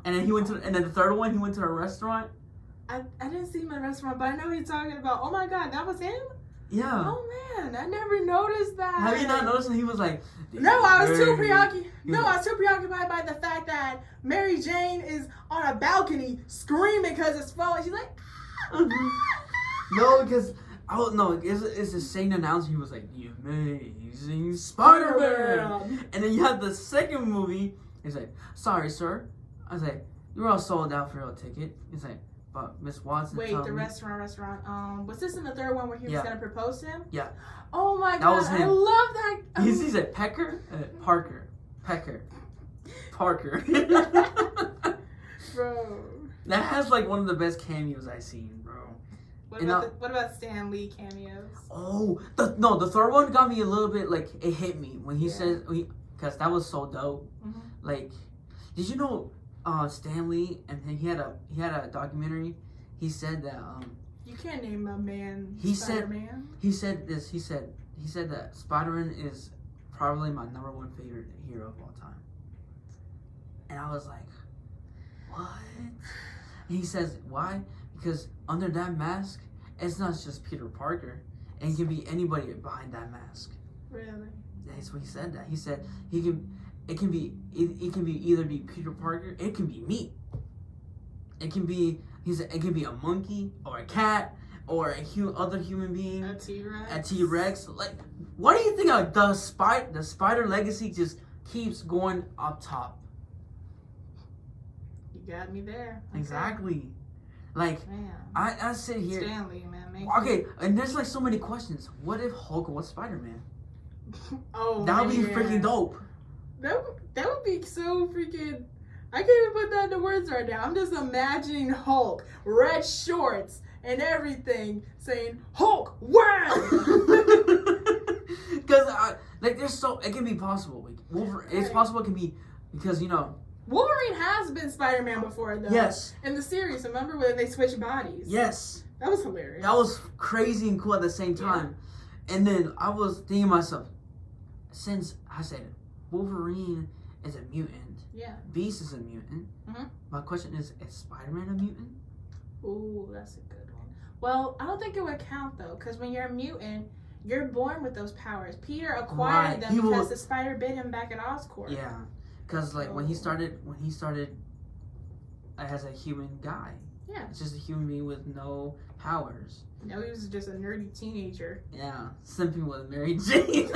and then and then the third one he went to a restaurant. I didn't see him in a restaurant, but I know he's talking about. Oh my God, that was him. Yeah. Oh man, I never noticed that. Have you not noticed that he was like? No, I was too preoccupied. No, I was too preoccupied by the fact that Mary Jane is on a balcony screaming because it's falling. She's like, no, because it's the same announcer. He was like, "The Amazing Spider-Man," and then you have the second movie. He's like, "Sorry, sir." I was like, "You're all sold out for your ticket." He's like, "But Miss Watson." Wait, the restaurant. Was this in the third one where he was gonna propose to him? Yeah. Oh my God, was him. I love that. He said Pecker, Parker, Parker. Bro. That has like one of the best cameos I've seen, bro. What about Stan Lee cameos? Oh, the third one got me a little bit like it hit me when he said because that was so dope. Mm-hmm. Like, did you know Stan Lee and he had a documentary. He said that you can't name a man. He Spider-Man. He said that Spider-Man is probably my number one favorite hero of all time. And I was like, what? And he says, why? Because under that mask, it's not just Peter Parker. And it can be anybody behind that mask. Really? That's what he said. That he said it can be either be Peter Parker. It can be me. It can be it can be a monkey or a cat or other human being. A T-Rex. A T-Rex. Like, what do you think of the Spider legacy just keeps going up top? You got me there. Okay. Exactly. Like, man. I sit here. Stanley, man. Okay, and there's like so many questions. What if Hulk was Spider-Man? Oh, that would be freaking dope. That would be so freaking. I can't even put that into words right now. I'm just imagining Hulk, red shorts and everything, saying Hulk, wow! Because like there's it can be possible. Like Wolverine, it's possible it can be because Wolverine has been Spider-Man before though. Yes. In the series, remember when they switched bodies? Yes. That was hilarious. That was crazy and cool at the same time. Yeah. And then I was thinking to myself, since I said Wolverine is a mutant. Yeah. Beast is a mutant. Mm-hmm. My question is Spider-Man a mutant? Ooh, that's a good one. Well, I don't think it would count though, because when you're a mutant, you're born with those powers. Peter acquired them because the spider bit him back at Oscorp. Yeah, because like when he started as a human guy. Yeah. It's just a human being with no powers. No, he was just a nerdy teenager. Yeah, simping with Mary Jane.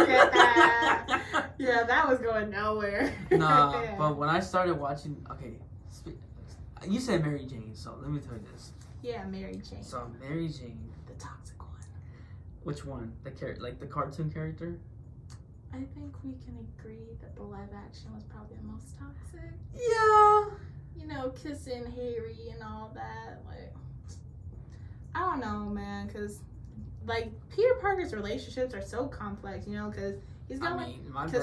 Yeah, that was going nowhere. Nah, but when I started watching, you said Mary Jane, so let me tell you this. Yeah, Mary Jane. So Mary Jane, the toxic one. Which one? The cartoon character? I think we can agree that the live action was probably the most toxic. Yeah. Kissing Harry and all that. Like, I don't know, man, because like Peter Parker's relationships are so complex, because he's got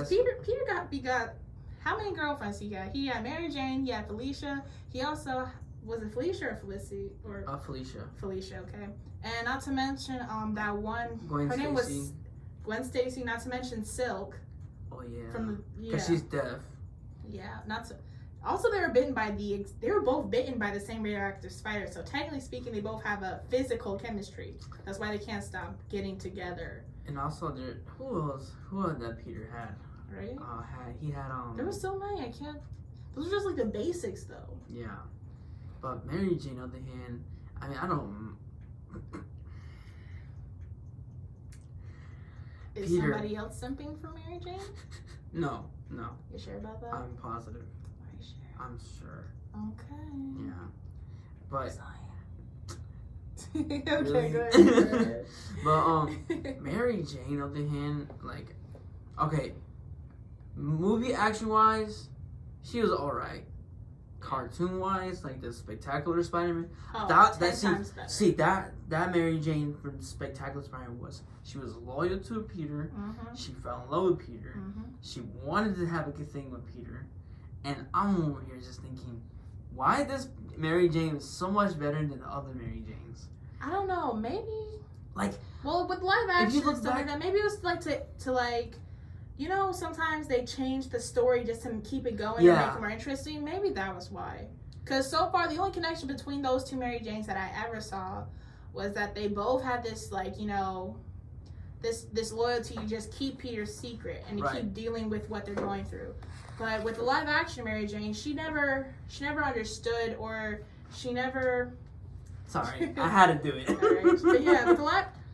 Peter got how many girlfriends he got? He had Mary Jane, he had Felicia. He also was it Felicia or Felicity or Felicia. Felicia, okay. And not to mention that one Gwen her Stacy. name was Gwen Stacy. Not to mention Silk. Oh yeah. Because she's deaf. Yeah, Also, they were both bitten by the same radioactive spider. So technically speaking, they both have a physical chemistry. That's why they can't stop getting together. And also, who else that Peter had? Right? He had There were so many. I can't. Those are just like the basics, though. Yeah, but Mary Jane, on the other hand, I don't. Is Peter, somebody else simping for Mary Jane? No. You sure about that? I'm positive. Are you sure? I'm sure. Okay. Yeah, but. Okay, really? go ahead. But Mary Jane, on the other hand, like, okay, movie action wise, she was alright. cartoon wise, like the Spectacular Spider-Man. Oh, that 10 scene, times better. see that Mary Jane from Spectacular Spider-Man she was loyal to Peter. Mm-hmm. She fell in love with Peter. Mm-hmm. She wanted to have a good thing with Peter, and I'm over here just thinking, why this Mary Jane is so much better than the other Mary Janes? I don't know. Maybe. Like, well, with live action look and stuff like back- that, maybe it was like to like, you know, sometimes they change the story just to keep it going and make it more interesting. Maybe that was why. Because so far, the only connection between those two Mary Janes that I ever saw was that they both had this, like, you know, this loyalty to just keep Peter's secret and to keep dealing with what they're going through. But with the live action Mary Jane, she never understood, or she never. Sorry, I had to do it. Right. But yeah,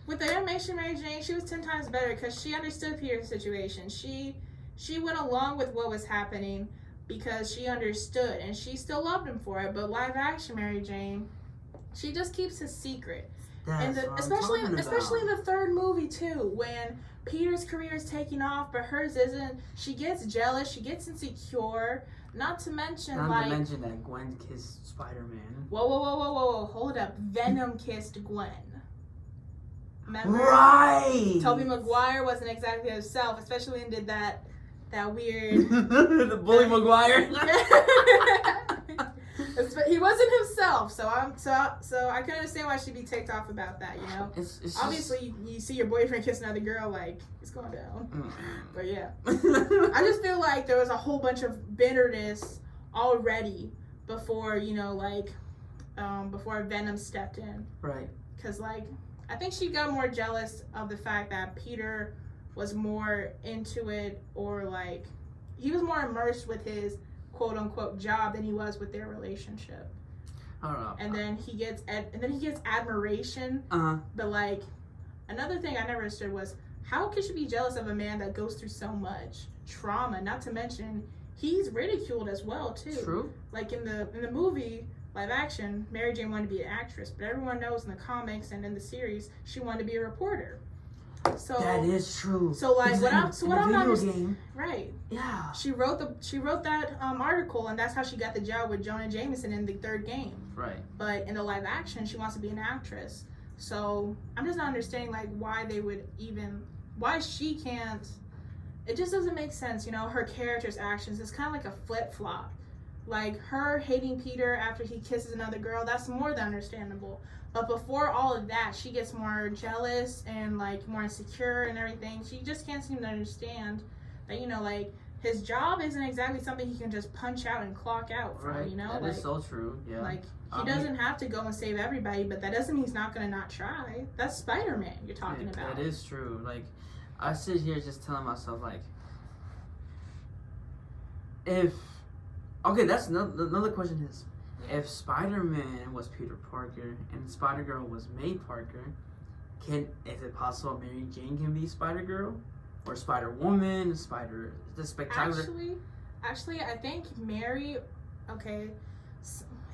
with the animation Mary Jane, she was 10 times better because she understood Peter's situation. She went along with what was happening because she understood, and she still loved him for it. But live action Mary Jane, she just keeps his secret. That's And what especially I'm talking especially in about. the third movie too, when Peter's career is taking off, but hers isn't. She gets jealous. She gets insecure. Not to mention that Gwen kissed Spider-Man. Whoa! Hold up. Venom kissed Gwen. Remember? Right. Tobey Maguire wasn't exactly himself, especially when he did that weird. The bully Maguire. He wasn't himself, so I can understand why she'd be ticked off about that. You know, it's obviously you see your boyfriend kiss another girl, like it's going down. But yeah, just... I just feel like there was a whole bunch of bitterness already before, you know, like before Venom stepped in. Right. Because like I think she got more jealous of the fact that Peter was more into it, or like he was more immersed with his quote unquote job than he was with their relationship. I don't know. And then he gets admiration. But like another thing I never understood was, how could she be jealous of a man that goes through so much trauma? Not to mention he's ridiculed as well too. True. Like in the movie live action, Mary Jane wanted to be an actress, but everyone knows in the comics and in the series she wanted to be a reporter. So that is true. So like what I'm not game. Right. Yeah. She wrote that article, and that's how she got the job with Jonah Jameson in the third game. Right. But in the live action, she wants to be an actress. So I'm just not understanding like why she can't. It just doesn't make sense, you know. Her character's actions is kind of like a flip flop. Like her hating Peter after he kisses another girl, that's more than understandable. But before all of that, she gets more jealous and like more insecure and everything. She just can't seem to understand that, you know, like his job isn't exactly something he can just punch out and clock out from, right. You know? That like, is so true. Yeah. Like he doesn't have to go and save everybody, but that doesn't mean he's not gonna not try. That's Spider-Man you're talking about. That is true. Like I sit here just telling myself like, that's another question is, if Spider-Man was Peter Parker and Spider-Girl was May Parker, is it possible Mary Jane can be Spider-Girl? Or Spider-Woman, the Spectacular... Actually, I think Mary... Okay,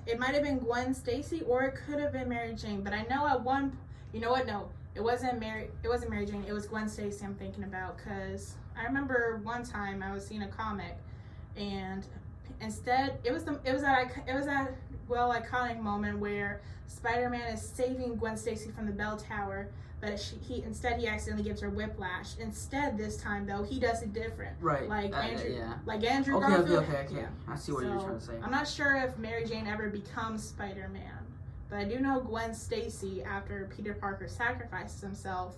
it might have been Gwen Stacy, or it could have been Mary Jane, but I know at one... You know what? No, it wasn't Mary Jane, it was Gwen Stacy I'm thinking about, because I remember one time I was seeing a comic, and... Instead, it was that iconic moment where Spider-Man is saving Gwen Stacy from the bell tower, but he accidentally gives her whiplash. Instead, this time though, he does it different. Right. Like Andrew okay, Garfield. Okay. Yeah. I see what you're trying to say. I'm not sure if Mary Jane ever becomes Spider-Man, but I do know Gwen Stacy, after Peter Parker sacrifices himself,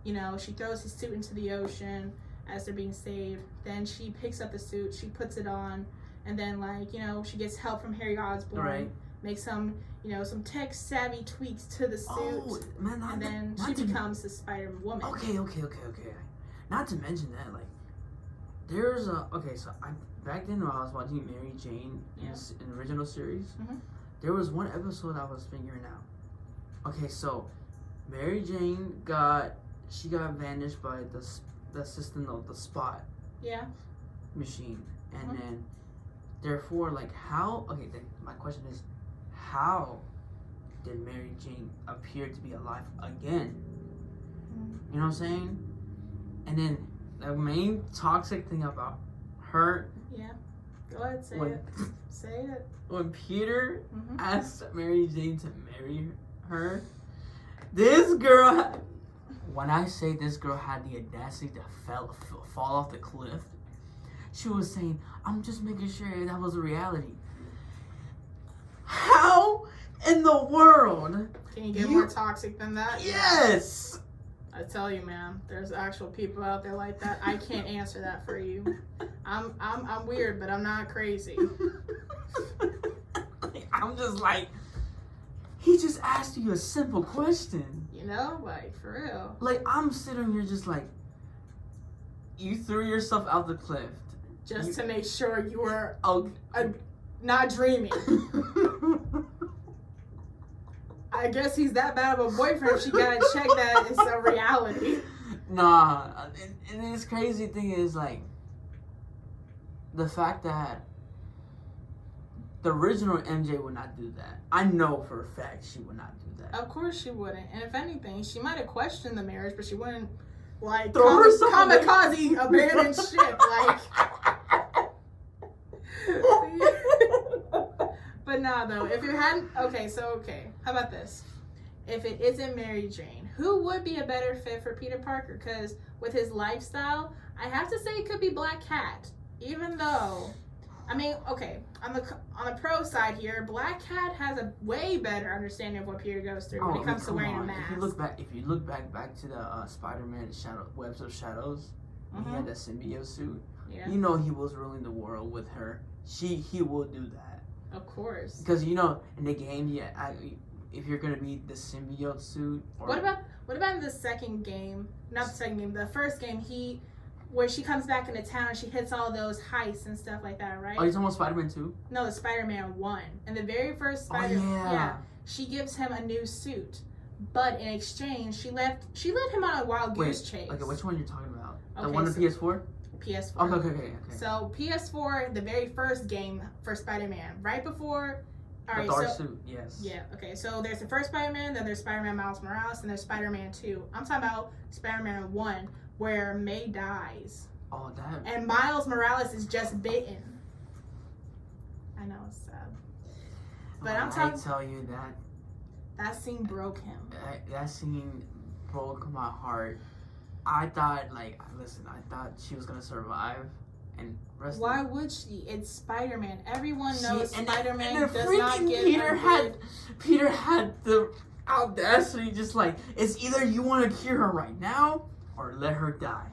you know, she throws his suit into the ocean as they're being saved. Then she picks up the suit, she puts it on. And then, like, you know, she gets help from Harry Osborn, makes some, you know, some tech-savvy tweaks to the suit, and then she becomes the Spider-Woman. Okay. Not to mention that, like, back then when I was watching Mary Jane in the original series, there was one episode I was figuring out. Okay, so Mary Jane got vanished by the system of the spot machine, and then therefore, like, my question is, how did Mary Jane appear to be alive again? You know what I'm saying? And then the main toxic thing about her Go ahead, say it. Say it. When Peter Mhm. asked Mary Jane to marry her, this girl, when I say this girl had the audacity to fall off the cliff, she was saying, I'm just making sure that was a reality. How in the world? Can you get more toxic than that? Yes! I tell you, man, there's actual people out there like that. I can't answer that for you. I'm weird, but I'm not crazy. I'm just like, he just asked you a simple question. You know, like, for real. Like, I'm sitting here just like, you threw yourself out the cliff. Just to make sure you were Okay. not dreaming. I guess he's that bad of a boyfriend. She gotta check that it's a reality. Nah, and this crazy thing is like the fact that the original MJ would not do that. I know for a fact she would not do that. Of course she wouldn't. And if anything, she might have questioned the marriage, but she wouldn't like Throw herself kamikaze abandon ship. Like, but nah, though. If it hadn't, okay. How about this? If it isn't Mary Jane, who would be a better fit for Peter Parker? Because with his lifestyle, I have to say it could be Black Cat. Even though, I mean, okay, on the pro side here, Black Cat has a way better understanding of what Peter goes through when it comes to wearing a mask. If you look back to the Spider-Man Webs of Shadows, when he had that symbiote suit. Yeah. You know he was ruling the world with her. He will do that. Of course. Because you know in the game, if you're gonna be the symbiote suit. Or what about in the second game? Not the second game. The first game, where she comes back into town and she hits all those heists and stuff like that, right? Oh, you're talking about Spider-Man 2? No, the Spider-Man 1. And the very first she gives him a new suit, but in exchange, she let him on a wild goose chase. Okay, which one you're talking about? The Okay, one on PS4? PS4. Okay. So PS4, the very first game for Spider-Man, right before. All right, the dark suit, yes. Yeah. Okay. So there's the first Spider-Man, then there's Spider-Man Miles Morales, and there's Spider-Man 2. I'm talking about Spider-Man 1, where May dies. Oh, that. And Miles Morales is just bitten. I know it's sad, but I'm talking. I tell you that scene broke him. That scene broke my heart. I thought, I thought she was gonna survive, and why would she? It's Spider-Man. Everyone knows Spider-Man and does not get. Peter had the audacity, just like, it's either you want to cure her right now or let her die.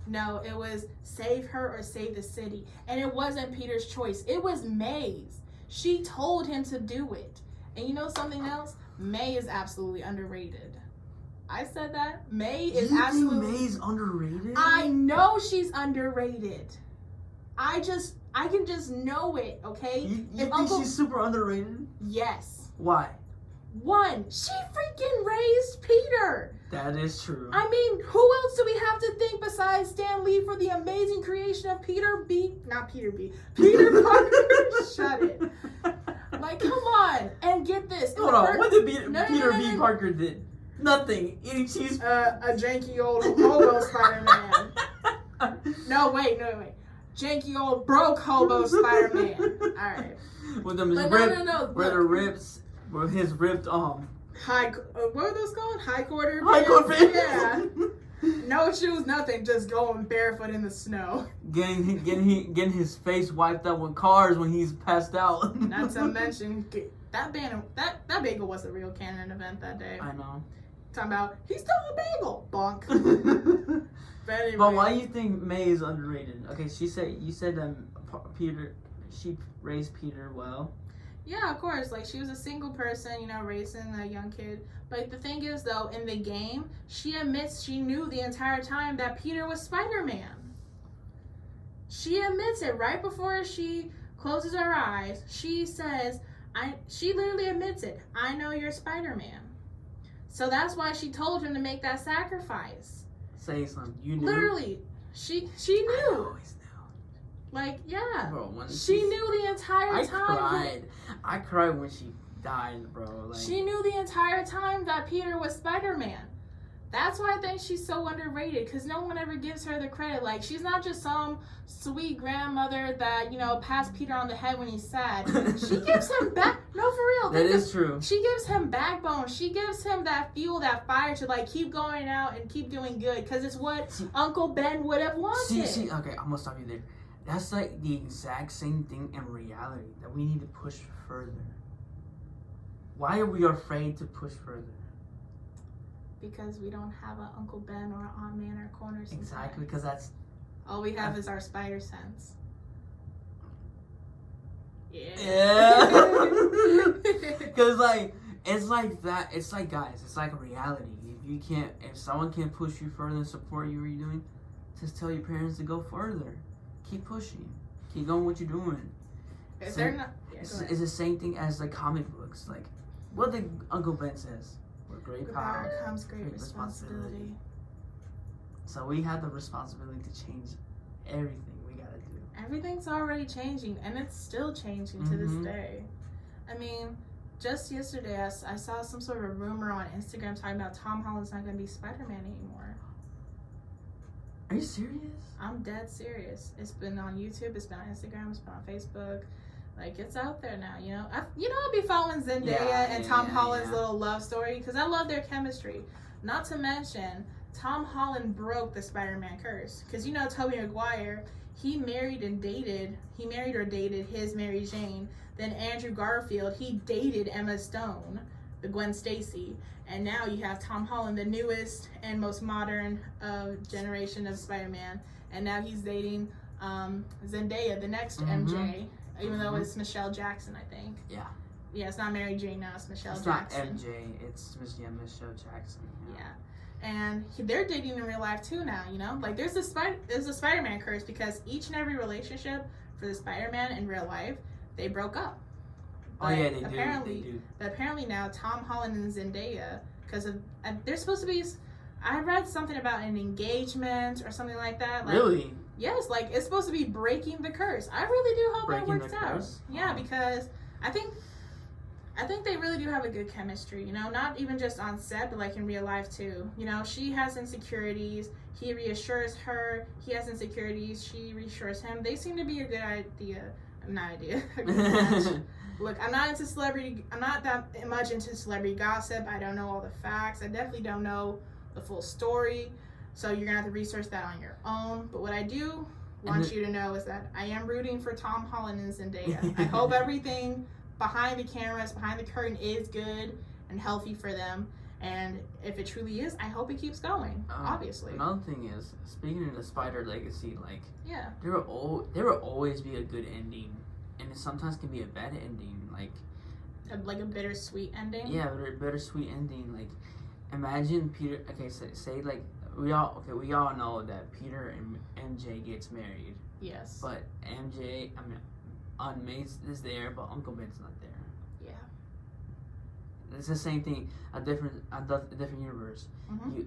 No, it was save her or save the city, and it wasn't Peter's choice. It was May's. She told him to do it, and you know something else? May is absolutely underrated. I said that. May is absolutely. You think May's underrated? I know she's underrated. I can just know it, okay? You think she's super underrated? Yes. Why? One, she freaking raised Peter. That is true. I mean, who else do we have to thank besides Stan Lee for the amazing creation of Peter Parker? Shut it. Like, come on. And get this. Hold on. What did Peter B. Parker did? Nothing. Eating cheese. A janky old hobo Spider-Man. No, wait. Janky old broke hobo Spider-Man. All right. With them his ripped what were those called? High quarter pants? Yeah. No shoes, nothing. Just going barefoot in the snow. Getting his face wiped out with cars when he's passed out. Not to mention that bagel was a real canon event that day. I know. Talking about he's still a bagel. Bonk. But anyway. But why do you think May is underrated? Okay, you said that she raised Peter well. Yeah, of course. Like, she was a single person, raising a young kid. But the thing is, though, in the game, she admits she knew the entire time that Peter was Spider-Man. She admits it right before she closes her eyes. She says, she literally admits it. I know you're Spider-Man. So that's why she told him to make that sacrifice. Say something. You knew? Literally. She knew. I always knew. Like, yeah. Bro, she knew the entire time. I cried when she died, bro. Like, she knew the entire time that Peter was Spider-Man. That's why I think she's so underrated, because no one ever gives her the credit. Like, she's not just some sweet grandmother that, you know, pats Peter on the head when he's sad. She gives him back. No, for real. That is true. She gives him backbone. She gives him that fuel, that fire to, like, keep going out and keep doing good, because it's what Uncle Ben would have wanted. See, okay, I'm going to stop you there. That's like the exact same thing in reality, that we need to push further. Why are we afraid to push further? Because we don't have an Uncle Ben or an Aunt May in our corner sometimes. Exactly, because that's... all we have is our spider sense. Yeah. Because, like, it's like that. It's like, guys, it's like reality. If someone can't push you further and support you what you're doing, just tell your parents to go further. Keep pushing. Keep going what you're doing. If they're not... Yeah, it's the same thing as, like, comic books. Like, what the Uncle Ben says. With great power comes great responsibility. So we have the responsibility to change everything we gotta do. Everything's already changing, and it's still changing to this day. I mean, just yesterday I saw some sort of a rumor on Instagram talking about Tom Holland's not gonna be Spider-Man anymore. Are you serious? I'm dead serious. It's been on YouTube, it's been on Instagram, it's been on Facebook. Like, it's out there now, you know. I'll be following Zendaya and Tom Holland's little love story, because I love their chemistry. Not to mention, Tom Holland broke the Spider-Man curse. Because, you know, Tobey Maguire, he married or dated his Mary Jane. Then Andrew Garfield, he dated Emma Stone, the Gwen Stacy. And now you have Tom Holland, the newest and most modern generation of Spider-Man. And now he's dating Zendaya, the next MJ. Even though it's Michelle Jackson, I think. Yeah. Yeah, it's not Mary Jane now, it's Michelle Jackson. It's not MJ, it's Michelle Jackson. Yeah. And they're dating in real life too now, you know? Like, there's a Spider-Man curse, because each and every relationship for the Spider-Man in real life, they broke up. But they do. But apparently now, Tom Holland and Zendaya, because they're supposed to be... I read something about an engagement or something like that. Like, really? Yes, like, it's supposed to be breaking the curse. I really do hope that works out. Yeah, because I think they really do have a good chemistry, you know, not even just on set, but like in real life too. You know, she has insecurities, he reassures her, he has insecurities, she reassures him. They seem to be a good idea. A good match. Look, I'm not that much into celebrity gossip. I don't know all the facts. I definitely don't know the full story. So you're going to have to research that on your own. But what I do want you to know is that I am rooting for Tom Holland and Zendaya. I hope everything behind the cameras, behind the curtain is good and healthy for them. And if it truly is, I hope it keeps going, obviously. Another thing is, speaking of the Spider legacy, like, yeah, there will always be a good ending. And it sometimes can be a bad ending. Like a bittersweet ending? Yeah, a bittersweet ending. Like, imagine Peter, okay, say like, we all know that Peter and MJ gets married. Yes. But Aunt May is there, but Uncle Ben's not there. Yeah. It's the same thing, a different universe. Mm-hmm.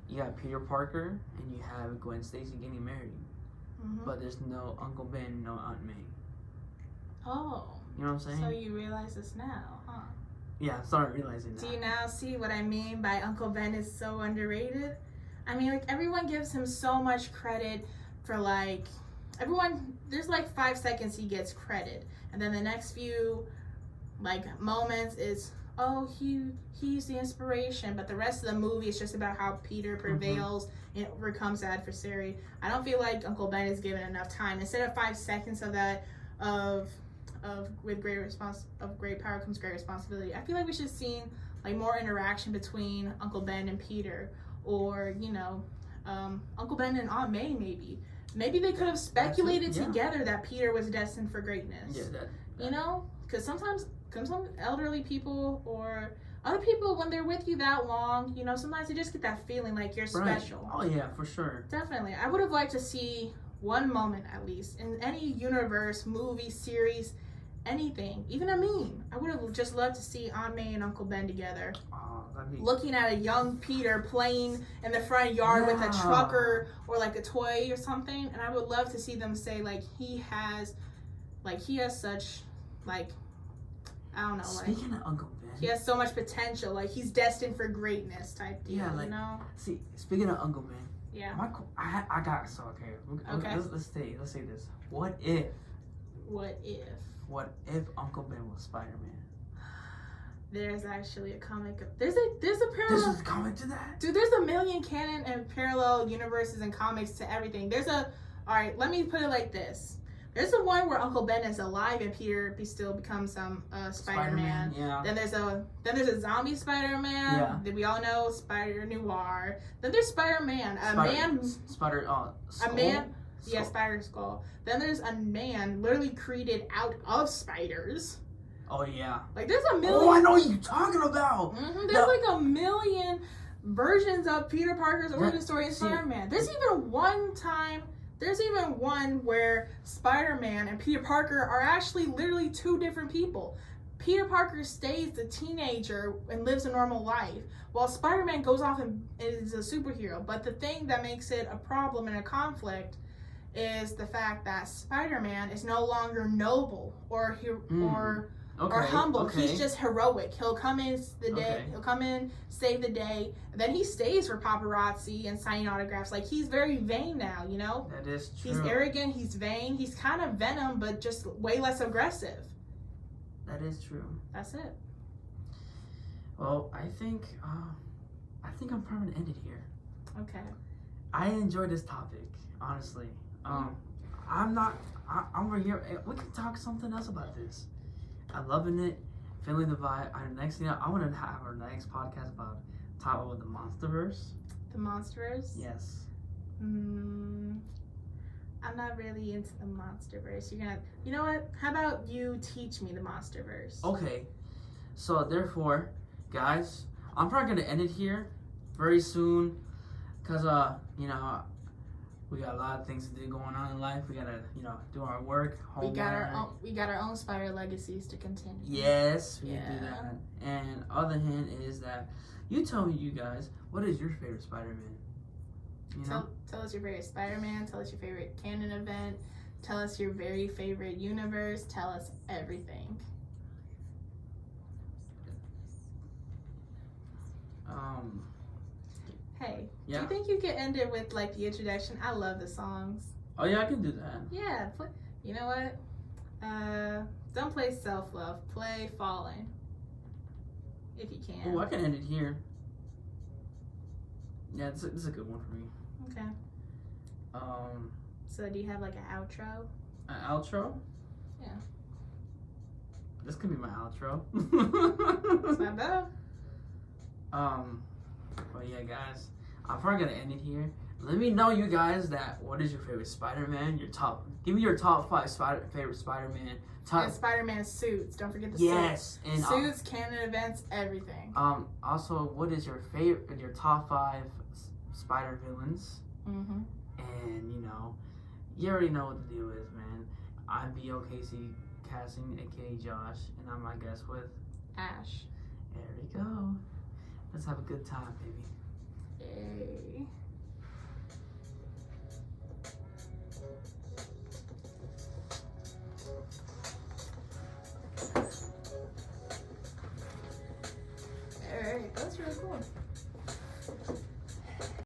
You got Peter Parker and you have Gwen Stacy getting married. Mm-hmm. But there's no Uncle Ben, no Aunt May. Oh. You know what I'm saying? So you realize this now, huh? Yeah, I'm starting realizing that. Do you now see what I mean by Uncle Ben is so underrated? I mean, like, everyone gives him so much credit for, like, there's like 5 seconds he gets credit. And then the next few, like, moments is, oh, he's the inspiration. But the rest of the movie is just about how Peter prevails and overcomes the adversary. I don't feel like Uncle Ben is given enough time. Instead of 5 seconds of that, with great power comes great responsibility. I feel like we should see, like, more interaction between Uncle Ben and Peter. Or, you know, Uncle Ben and Aunt May, maybe. Maybe they could have speculated together that Peter was destined for greatness. Yeah, that. You know? Because sometimes some elderly people or other people, when they're with you that long, you know, sometimes they just get that feeling like you're special. Oh, yeah, for sure. Definitely. I would have liked to see one moment, at least, in any universe, movie, series, anything, even a meme. I would have just loved to see Aunt May and Uncle Ben together. Looking at a young Peter playing in the front yard with a trucker or like a toy or something, and I would love to see them say, like, he has such, like, I don't know. Speaking of Uncle Ben, he has so much potential. Like he's destined for greatness type deal. Yeah, like, you know. see, speaking of Uncle Ben, Yeah. I got so okay. Okay. Let's say this. What if Uncle Ben was Spider-Man? There's actually a comic. There's a parallel. There's a comic to that. Dude, there's a million canon and parallel universes and comics to everything. All right, let me put it like this. There's the one where Uncle Ben is alive and Peter still becomes Spider-Man. Yeah. Then there's a zombie Spider-Man. Yeah. That we all know, Spider Noir. Then there's Spider-Man, Spider Skull. Then there's a man literally created out of spiders. Oh yeah. Like there's a million. Oh, I know what you're talking about. Mm-hmm. There's like a million versions of Peter Parker's origin story in Spider-Man. There's even one where Spider-Man and Peter Parker are actually literally two different people. Peter Parker stays the teenager and lives a normal life, while Spider-Man goes off and is a superhero. But the thing that makes it a problem and a conflict is the fact that Spider-Man is no longer noble or humble. Okay. He's just heroic. He'll come in Okay. He'll come in, save the day, and then he stays for paparazzi and signing autographs. Like he's very vain now, you know. That is true. He's arrogant. He's vain. He's kind of Venom, but just way less aggressive. That is true. That's it. Well, I think I'm probably gonna end it here. Okay. I enjoyed this topic, honestly. I'm over here. We can talk something else about this. I'm loving it, feeling the vibe. Next thing I want to have our next podcast about talk about the MonsterVerse. The MonsterVerse? Yes. I'm not really into the MonsterVerse. You know what? How about you teach me the MonsterVerse? Okay. So therefore, guys, I'm probably gonna end it here very soon, cause we got a lot of things to do going on in life. We gotta, do our work, homework. We got our own Spider legacies to continue. Yes, we do that. And other hand is that you tell me, you guys, what is your favorite Spider-Man? Tell us your favorite Spider-Man. Tell us your favorite canon event. Tell us your very favorite universe. Tell us everything. Hey, yeah. Do you think you could end it with like the introduction? I love the songs. Oh yeah, I can do that. Yeah, you know what? Don't play Self-Love. Play Falling. If you can. Oh, I can end it here. Yeah, this is a good one for me. Okay. So do you have like an outro? An outro? Yeah. This could be my outro. It's not bad. But yeah, guys, I'm probably gonna end it here. Let me know, you guys, that what is your favorite Spider-Man? Give me your top 5 favorite Spider-Man. And Spider-Man suits. Don't forget the suits. And suits, canon events, everything. Also, what is your top 5 Spider villains? Mm-hmm. And you already know what the deal is, man. I'm BOKCcasting, aka Josh, and I'm my guest with Ash. There we go. Let's have a good time, baby. Yay.